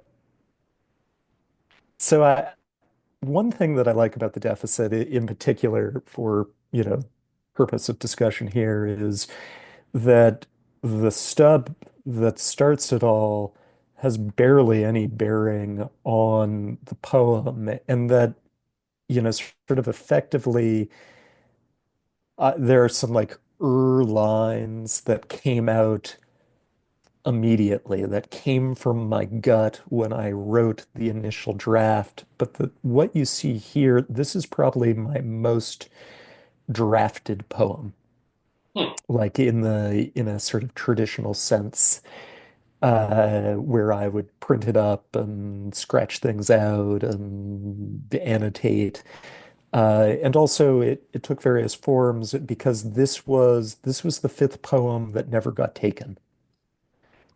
so one thing that I like about the deficit in particular for, purpose of discussion here is that the stub that starts it all has barely any bearing on the poem, and that, sort of effectively, there are some like lines that came out immediately that came from my gut when I wrote the initial draft. But what you see here, this is probably my most drafted poem, Hmm. like in a sort of traditional sense, where I would print it up and scratch things out and annotate. And also it took various forms because this was the fifth poem that never got taken.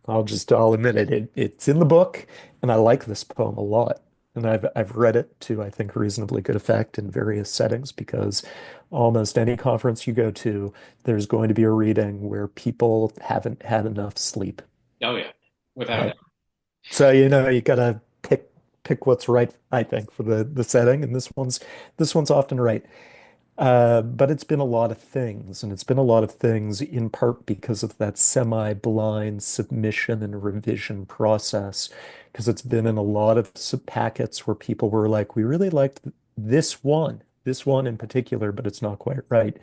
I'll admit it. It's in the book, and I like this poem a lot. And I've read it to, I think, reasonably good effect in various settings because almost any conference you go to, there's going to be a reading where people haven't had enough sleep, Oh yeah. Without a right? doubt. So, you gotta pick what's right, I think, for the setting, and this one's often right. But it's been a lot of things, and it's been a lot of things in part because of that semi-blind submission and revision process. Because it's been in a lot of packets where people were like, we really liked this one in particular, but it's not quite right.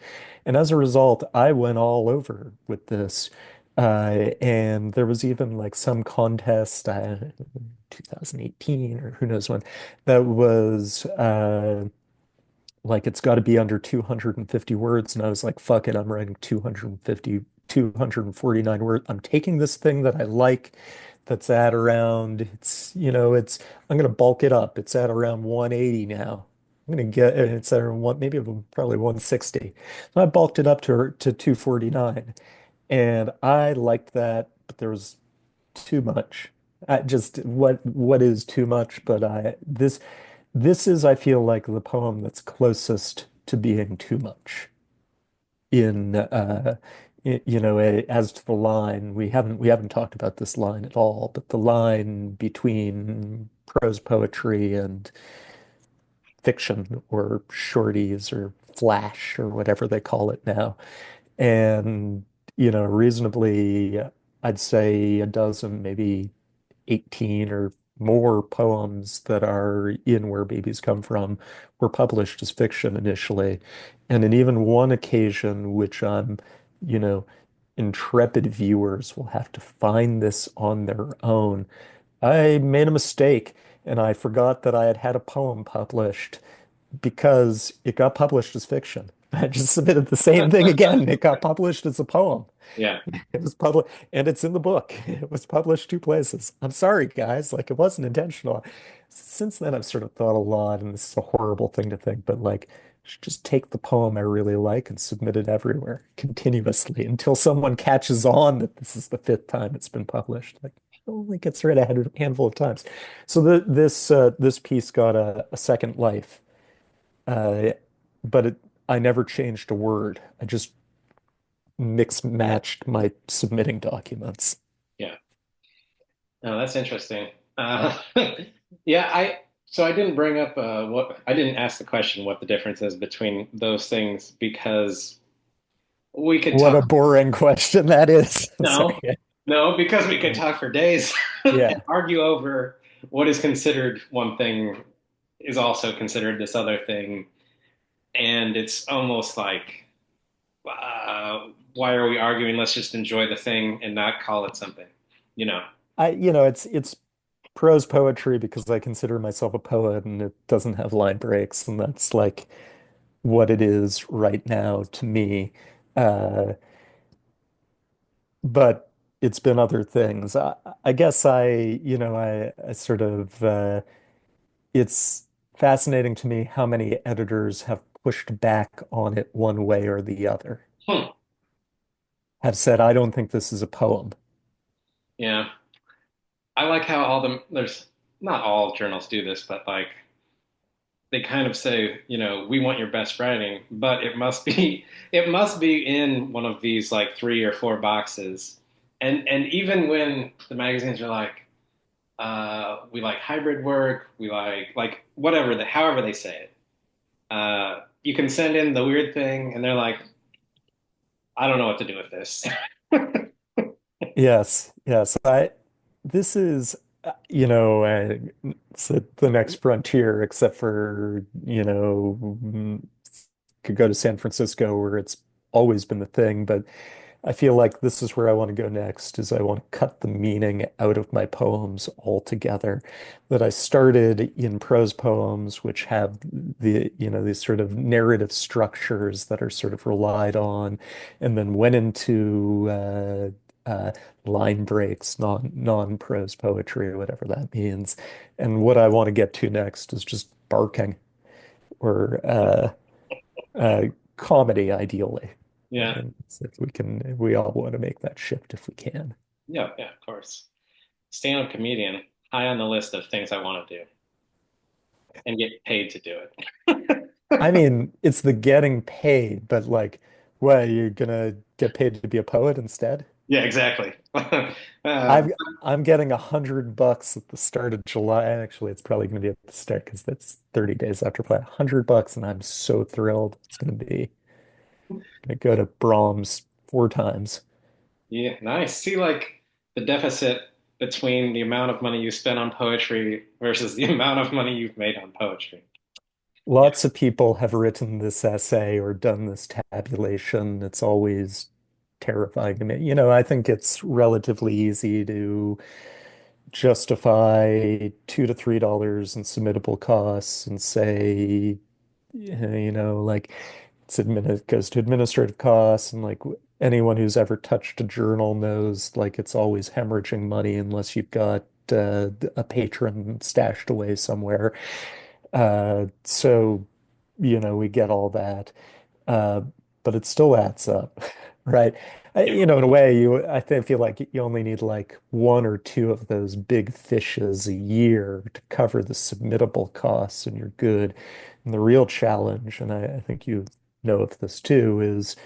And as a result, I went all over with this. And there was even like some contest, 2018 or who knows when, that was like it's got to be under 250 words. And I was like, fuck it, I'm writing 250, 249 words. I'm taking this thing that I like that's at around, I'm going to bulk it up. It's at around 180 now. It's at around maybe probably 160. So I bulked it up to 249. And I liked that, but there was too much. Just what is too much, but this is, I feel like, the poem that's closest to being too much in as to the line, we haven't talked about this line at all, but the line between prose poetry and fiction or shorties or flash or whatever they call it now. And, reasonably, I'd say a dozen, maybe 18 or more poems that are in Where Babies Come From were published as fiction initially. And in even one occasion, which you know, intrepid viewers will have to find this on their own, I made a mistake and I forgot that I had had a poem published because it got published as fiction. I just submitted the same thing again. It got published as a poem. Yeah. It was published, and it's in the book. It was published two places. I'm sorry, guys. Like, it wasn't intentional. Since then, I've sort of thought a lot, and this is a horrible thing to think, but like, just take the poem I really like and submit it everywhere continuously until someone catches on that this is the fifth time it's been published. Like, it only gets read a handful of times. So this piece got a second life, uh, but I never changed a word. I just mix matched my submitting documents. Yeah. No, that's interesting. Yeah, so I didn't bring up what I didn't ask the question what the difference is between those things because we could What talk. a boring question that is. No, Sorry. no, because we could talk for days and Yeah. argue over what is considered one thing is also considered this other thing, and it's almost like, why are we arguing? Let's just enjoy the thing and not call it something, you know? It's prose poetry because I consider myself a poet and it doesn't have line breaks, and that's like what it is right now to me. Uh, but it's been other things. I guess I sort of it's fascinating to me how many editors have pushed back on it one way or the other, Hmm. have said, I don't think this is a poem. Yeah. I like how there's not all journals do this, but like they kind of say, we want your best writing, but it must be in one of these like three or four boxes. And even when the magazines are like, we like hybrid work, we like whatever however they say it. You can send in the weird thing, and they're like, I don't know what to do with this. Yes, yes. This is, it's the next frontier, except for, could go to San Francisco where it's always been the thing, but I feel like this is where I want to go next, is I want to cut the meaning out of my poems altogether. That I started in prose poems, which have these sort of narrative structures that are sort of relied on, and then went into line breaks, non-prose poetry, or whatever that means. And what I want to get to next is just barking or uh, comedy, ideally. Yeah, And if we all want to make that shift if we can. yeah, yeah, of course. Stand-up comedian, high on the list of things I want to do and get paid to do it. I mean, it's the getting paid, but like, what, you're gonna get paid to be a poet instead? Yeah, exactly. I've I'm getting $100 at the start of July. Actually, it's probably gonna be at the start because that's 30 days after play. $100, and I'm so thrilled. It's gonna go to Brahms four times. Yeah, nice. See, like the deficit between the amount of money you spend on poetry versus the amount of money you've made on poetry. Yeah, Lots of people have written this essay or done this tabulation. It's always terrifying to me. I think it's relatively easy to justify $2 to $3 in submittable costs and say, like it goes to administrative costs, and like anyone who's ever touched a journal knows like it's always hemorrhaging money unless you've got a patron stashed away somewhere. So, we get all that. Uh, but it still adds up, right? yeah, In a way, feel like you only need like one or two of those big fishes a year to cover the submittable costs, and you're good. And the real challenge, and I think you know of this too, is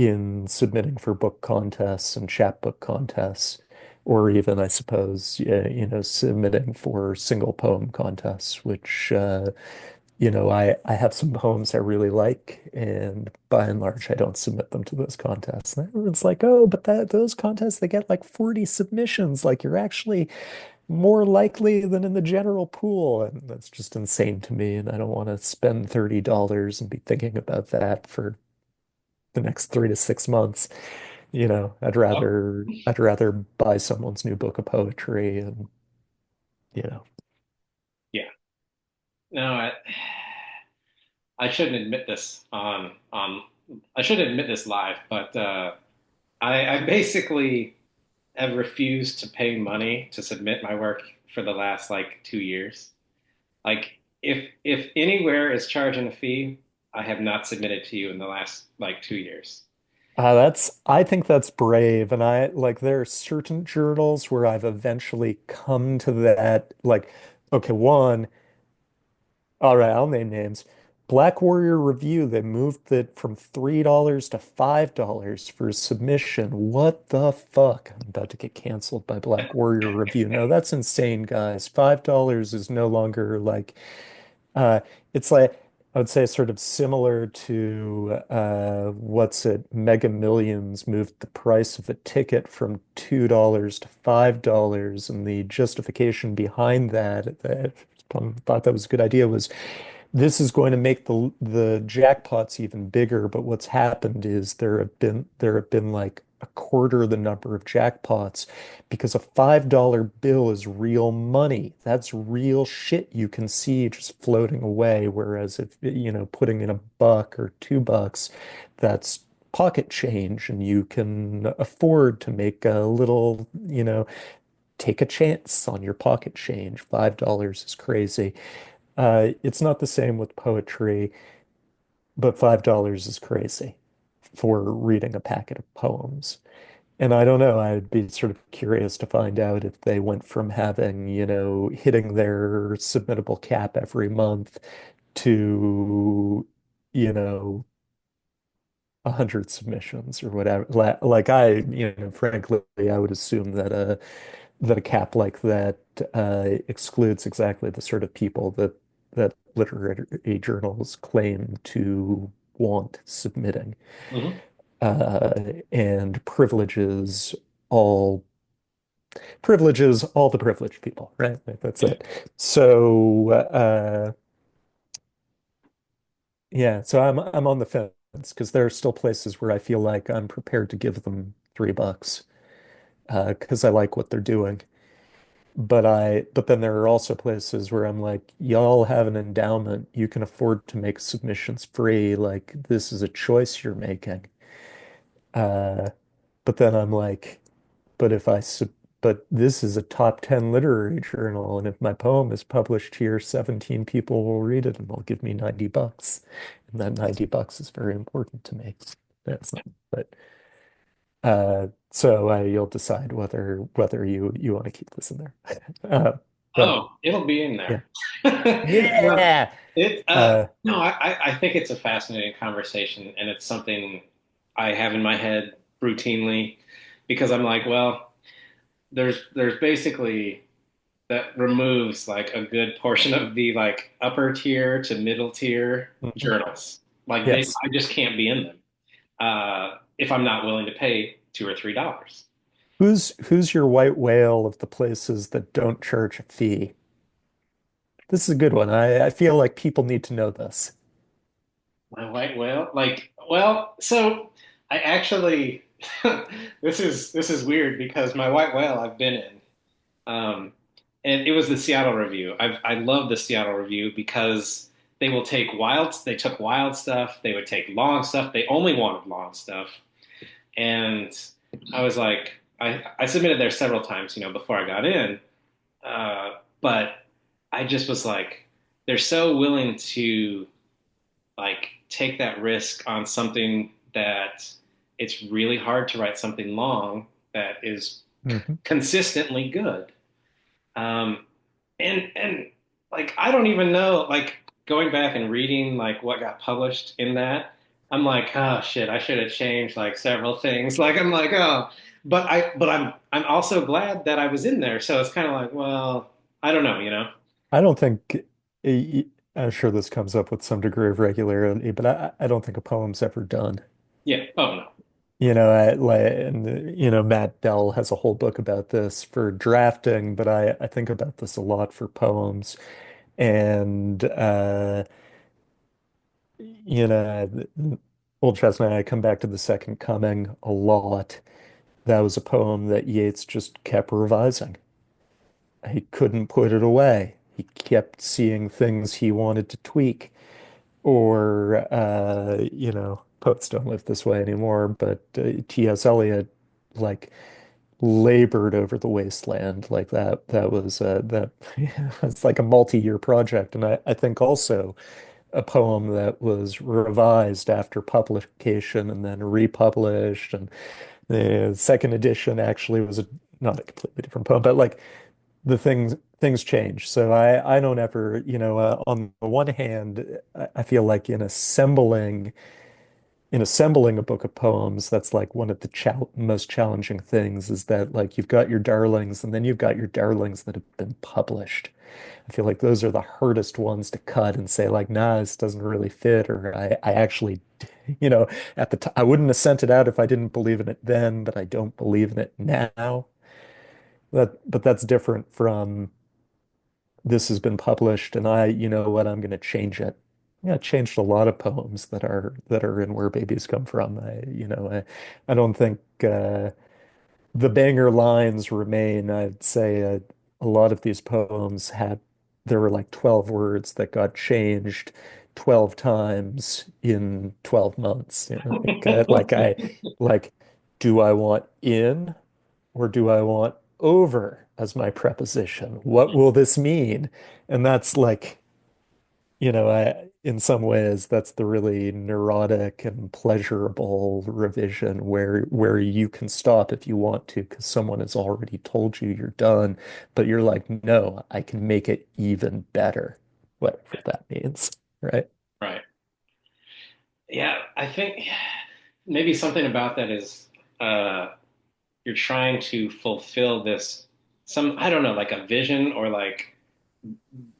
in submitting for book contests and chapbook contests, or even, I suppose, yeah, submitting for single poem contests, which, I have some poems I really like, and by and large, I don't submit them to those contests. And everyone's like, oh, but those contests, they get like 40 submissions. Like you're actually more likely than in the general pool. And that's just insane to me. And I don't want to spend $30 and be thinking about that for the next 3 to 6 months. Oh, I'd rather buy someone's new book of poetry and, you know. yeah. No, I shouldn't admit this on I shouldn't admit this live, but I basically have refused to pay money to submit my work for the last like 2 years. Like if anywhere is charging a fee, I have not submitted to you in the last like 2 years. I think that's brave. And there are certain journals where I've eventually come to that. Like, okay, one, all right, I'll name names. Black Warrior Review, they moved it from $3 to $5 for submission. What the fuck? I'm about to get canceled by Black Warrior Review. No, that's insane, guys. $5 is no longer like uh, it's like I would say sort of similar to what's it? Mega Millions moved the price of a ticket from $2 to $5, and the justification behind that I thought that was a good idea was this is going to make the jackpots even bigger, but what's happened is there have been like a quarter the number of jackpots because a $5 bill is real money. That's real shit you can see just floating away. Whereas if, putting in a buck or $2, that's pocket change and you can afford to make a little, take a chance on your pocket change. $5 is crazy. It's not the same with poetry, but $5 is crazy for reading a packet of poems. And I don't know, I'd be sort of curious to find out if they went from having, hitting their submittable cap every month to, you know, 100 submissions or whatever. Like frankly, I would assume that a cap like that excludes exactly the sort of people that literary journals claim to want submitting, Mhm. and all all the privileged people, right? Like, that's Yeah. it. So yeah, so I'm on the fence because there are still places where I feel like I'm prepared to give them $3 because I like what they're doing. But then there are also places where I'm like, y'all have an endowment. You can afford to make submissions free. Like, this is a choice you're making. Uh, but then I'm like, but if I sub but this is a top 10 literary journal, and if my poem is published here, 17 people will read it and they'll give me $90. And that $90 is very important to me. That's not, but so you'll decide whether you want to keep this in there. But Oh, it'll be in yeah. there. No, Yeah. no, I think it's a fascinating conversation, and it's something I have in my head routinely because I'm like, well, there's basically that removes like a good portion of the like upper tier to middle tier Mhm. journals. Like Yes. I just can't be in them if I'm not willing to pay $2 or $3. Who's your white whale of the places that don't charge a fee? This is a good one. I feel like people need to know this. My white whale, like, well, so I actually this is weird because my white whale I've been in, um, and it was the Seattle Review. I love the Seattle Review because they took wild stuff, they would take long stuff, they only wanted long stuff, and I was like, I submitted there several times, before I got in, but I just was like, they're so willing to like take that risk on something that it's really hard to write something long that is Hmm. consistently good. Um, and like I don't even know like going back and reading like what got published in that. I'm like, oh shit, I should have changed like several things. Like I'm like, oh, but I'm also glad that I was in there. So it's kind of like, well, I don't know, you know? I don't think, I'm sure this comes up with some degree of regularity, but I don't think a poem's ever done. Yeah. Oh no. Matt Dell has a whole book about this for drafting, but I think about this a lot for poems. And, you know, Old Chestnut, I come back to The Second Coming a lot. That was a poem that Yeats just kept revising. He couldn't put it away. He kept seeing things he wanted to tweak. Or, poets don't live this way anymore, but T.S. Eliot, like, labored over the wasteland. Like that it's like a multi-year project. And I think also a poem that was revised after publication and then republished. And the second edition actually was not a completely different poem, but like the things change. So I don't ever, on the one hand, I feel like in assembling a book of poems, that's like one of the most challenging things is that like you've got your darlings and then you've got your darlings that have been published. I feel like those are the hardest ones to cut and say like, nah, this doesn't really fit, or I actually, you know, at the time I wouldn't have sent it out if I didn't believe in it then, but I don't believe in it now. But that's different from this has been published and you know what, I'm going to change it. Yeah, it changed a lot of poems that are in Where Babies Come From. I don't think the banger lines remain. I'd say a lot of these poems there were like 12 words that got changed 12 times in 12 months. Like, do I want in or do I want over as my preposition? What will this mean? And that's like, in some ways, that's the really neurotic and pleasurable revision where you can stop if you want to, because someone has already told you you're done, but you're like, no, I can make it even better, whatever that means, right? Right. Yeah, I think maybe something about that is you're trying to fulfill this some I don't know, like a vision or like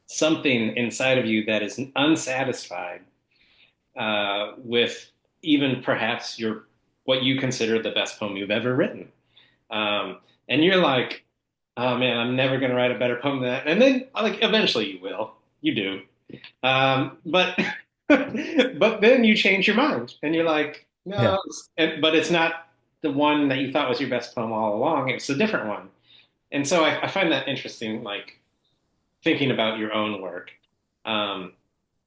something inside of you that is unsatisfied with even perhaps your what you consider the best poem you've ever written. And you're like, oh man, I'm never going to write a better poem than that. And then like eventually you will. You do. But but then you change your mind and you're like, Yeah. no, but it's not the one that you thought was your best poem all along. It's a different one. And so I find that interesting, like thinking about your own work. Um,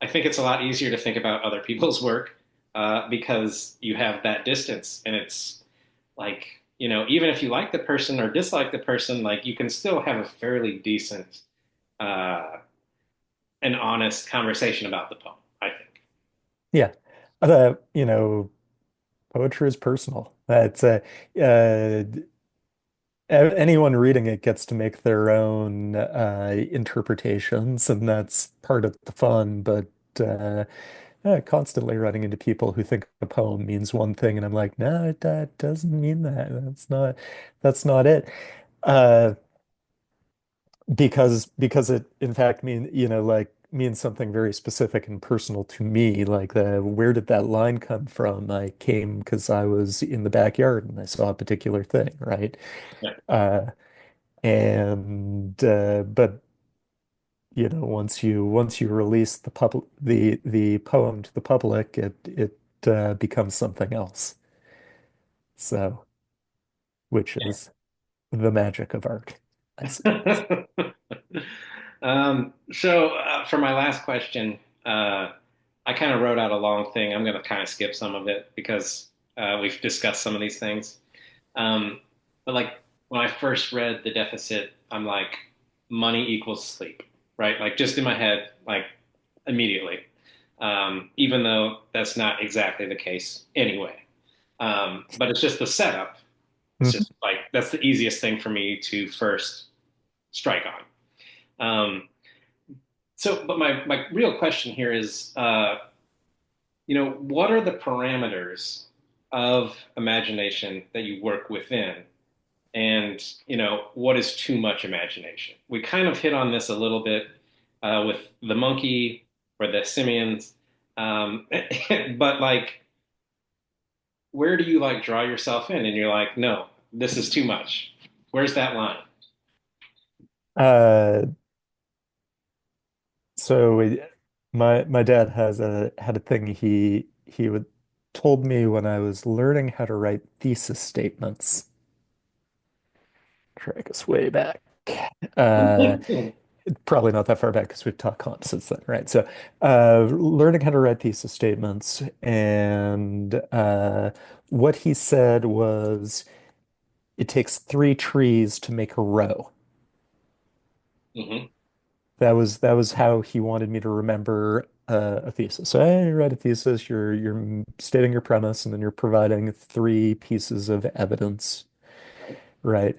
I think it's a lot easier to think about other people's work because you have that distance, and it's like even if you like the person or dislike the person, like you can still have a fairly decent uh, and honest conversation about the poem, I think. Yeah. Uh, you know, Poetry is personal. Anyone reading it gets to make their own interpretations, and that's part of the fun. But constantly running into people who think a poem means one thing, and I'm like, no, that doesn't mean that. That's not it. Uh, because it in fact means something very specific and personal to me. Like where did that line come from? I came because I was in the backyard and I saw a particular thing, right? Yeah. Uh, and but once you release the poem to the public, it becomes something else. So, which is the magic of art, I suppose. So for my last question, I kind of wrote out a long thing. I'm going to kind of skip some of it because we've discussed some of these things. Um, but like when I first read The Deficit, I'm like, money equals sleep, right? Like just in my head, like immediately. Even though that's not exactly the case anyway. But it's just the setup. It's Mhm. just like that's the easiest thing for me to first strike on. But my real question here is, what are the parameters of imagination that you work within? And, what is too much imagination? We kind of hit on this a little bit with the monkey or the simians. But like, where do you like draw yourself in? And you're like, no, this is too much. Where's that line? Uh, my dad had a thing he would told me when I was learning how to write thesis statements. Drag us way back. Uh, Probably not that far back because we've talked comp since then, right? So, learning how to write thesis statements, and what he said was, it takes three trees to make a row. Hmm. That was how he wanted me to remember a thesis. So, hey, you write a thesis, you're stating your premise, and then you're providing three pieces of evidence, right?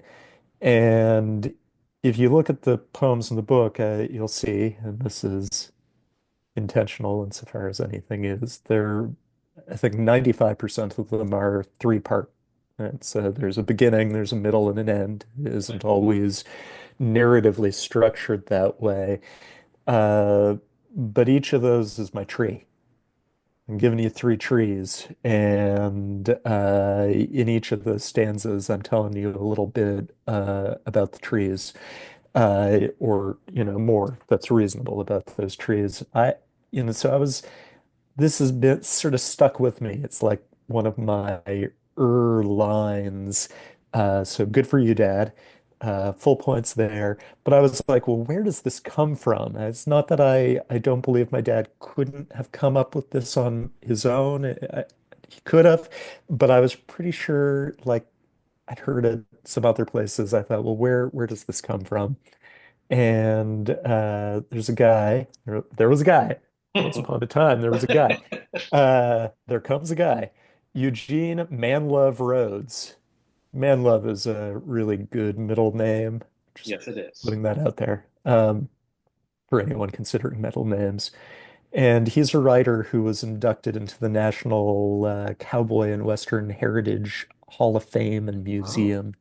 And if you look at the poems in the book, you'll see, and this is intentional insofar as anything is, I think 95% of them are three-part. And so there's a beginning, there's a middle, and an end. It isn't always narratively structured that way. Uh, but each of those is my tree. I'm giving you three trees, and in each of the stanzas, I'm telling you a little bit about the trees, or more that's reasonable about those trees. So this has been sort of stuck with me. It's like one of my lines. So good for you, Dad. Full points there. But I was like, well, where does this come from? It's not that I don't believe my dad couldn't have come up with this on his own. He could have, but I was pretty sure, like I'd heard it some other places. I thought, well, where does this come from? And there's a guy, there was a guy. Once upon a time, there was a guy. There comes a guy. Eugene Manlove Rhodes. Manlove is a really good middle name. Just Yes, it is. putting that out there for anyone considering middle names. And he's a writer who was inducted into the National Cowboy and Western Heritage Hall of Fame and Oh. Museum.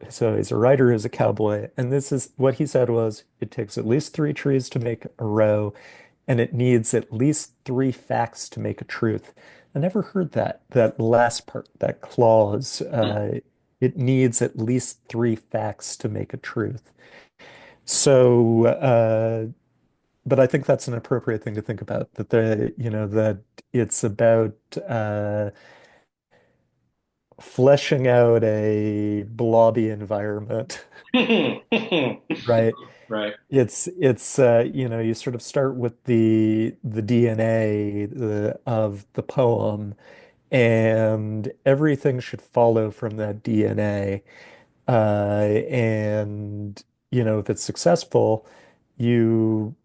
So he's a writer who's a cowboy. And this is what he said was, it takes at least three trees to make a row, and it needs at least three facts to make a truth. I never heard that last part, that clause. Hmm. It needs at least three facts to make a truth. So, but I think that's an appropriate thing to think about, that it's about fleshing out a blobby environment, right? Right. It's you sort of start with the DNA of the poem, and everything should follow from that DNA. And if it's successful, you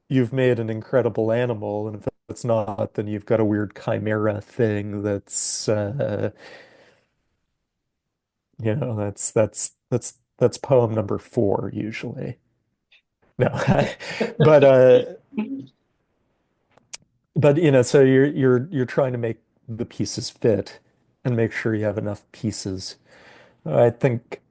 you've made an incredible animal, and if it's not, then you've got a weird chimera thing that's poem number four usually. No, but so you're trying to make the pieces fit and make sure you have enough pieces. I think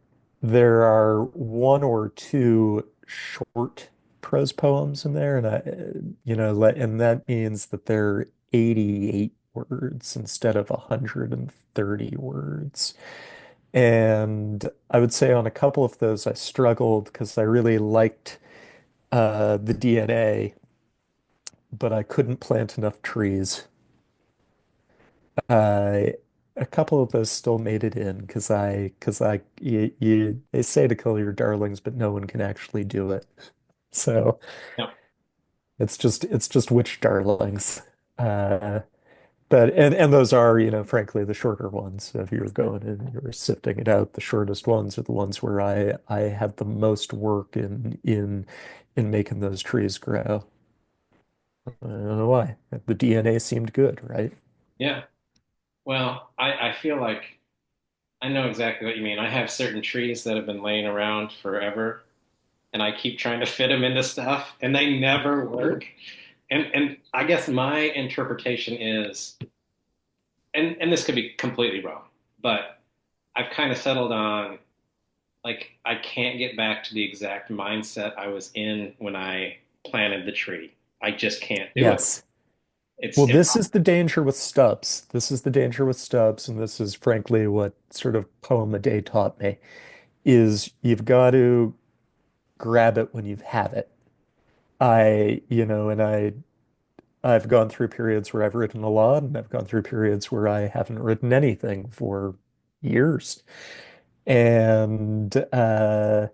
there are one or two short prose poems in there, and and that means that they're 88 words instead of 130 words. And I would say on a couple of those I struggled because I really liked the DNA, but I couldn't plant enough trees. Uh, a couple of those still made it in they say to kill your darlings, but no one can actually do it. So Yeah. it's just which darlings. Uh, and those are, frankly, the shorter ones. So if you're going and you're sifting it out, the shortest ones are the ones where I have the most work in making those trees grow. I don't know why. The DNA seemed good, right? Yeah. Well, I feel like I know exactly what you mean. I have certain trees that have been laying around forever, and I keep trying to fit them into stuff, and they never work. And I guess my interpretation is, and this could be completely wrong, but I've kind of settled on like I can't get back to the exact mindset I was in when I planted the tree. I just can't do it. Yes. It's Well, it's this is the danger with stubs. This is the danger with stubs, and this is frankly what sort of poem a day taught me, is you've got to grab it when you have it. I've gone through periods where I've written a lot, and I've gone through periods where I haven't written anything for years. And the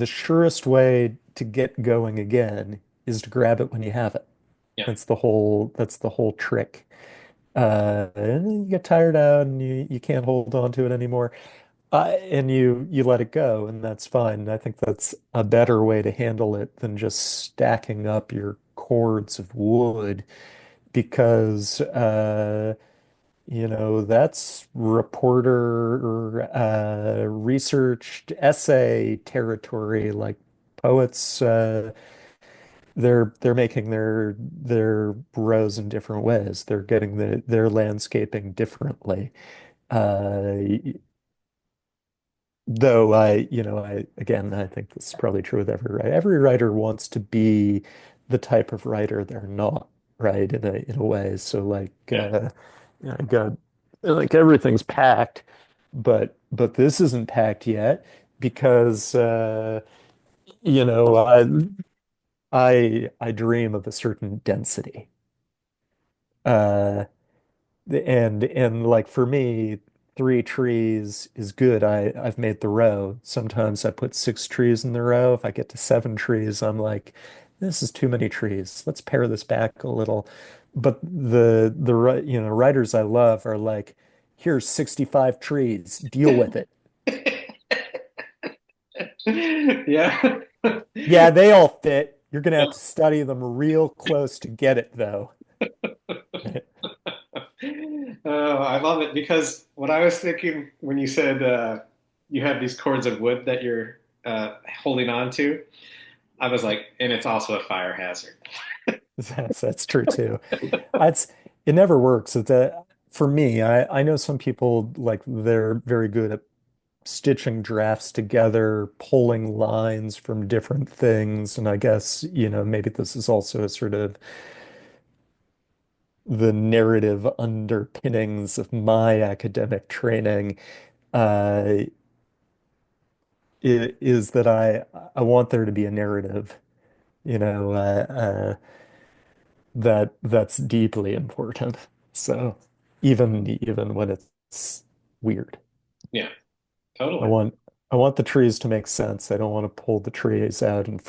surest way to get going again is to grab it when you have it. yeah, That's the whole trick. And you get tired out and you can't hold on to it anymore. And you let it go, and that's fine. I think that's a better way to handle it than just stacking up your cords of wood because that's reporter researched essay territory. Like poets, they're making their prose in different ways. They're getting their landscaping differently. Uh, Though I think this is probably true with every writer. Every writer wants to be the type of writer they're not, right? In a way. So like, yeah, I got like everything's packed, but this isn't packed yet because you know, I dream of a certain density. Uh, and like for me, 3 trees is good. I've made the row. Sometimes I put 6 trees in the row. If I get to 7 trees, I'm like, this is too many trees. Let's pare this back a little. But writers I love are like, here's 65 trees. Deal with it. yeah. Yeah, they all fit. You're gonna have to study them real close to get it though. Oh, I love it because what I was thinking when you said you have these cords of wood that you're holding on to, I was like, and it's also a fire hazard. That's true too. It's it never works. For me, I know some people like they're very good at stitching drafts together, pulling lines from different things, and I guess, maybe this is also a sort of the narrative underpinnings of my academic training, uh, is that I want there to be a narrative, you know, that's deeply important. So even when it's weird. Yeah, I totally. want I want the trees to make sense. I don't want to pull the trees out and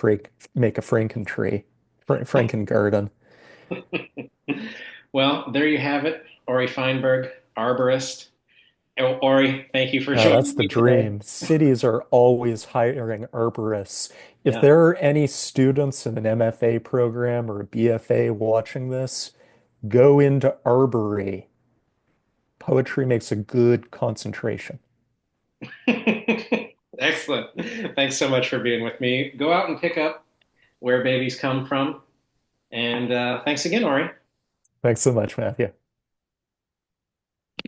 make a Franken tree, Franken garden. Well, there you have it. Ori Fienberg, arborist. Oh, Ori, thank you for That's joining the me today. dream. Cities are always hiring arborists. If Yeah. there are any students in an MFA program or a BFA watching this, go into arbory. Poetry makes a good concentration. Excellent. Thanks so much for being with me. Go out and pick up Where Babies Come From. And thanks again, Ori. Thanks so much, Matthew.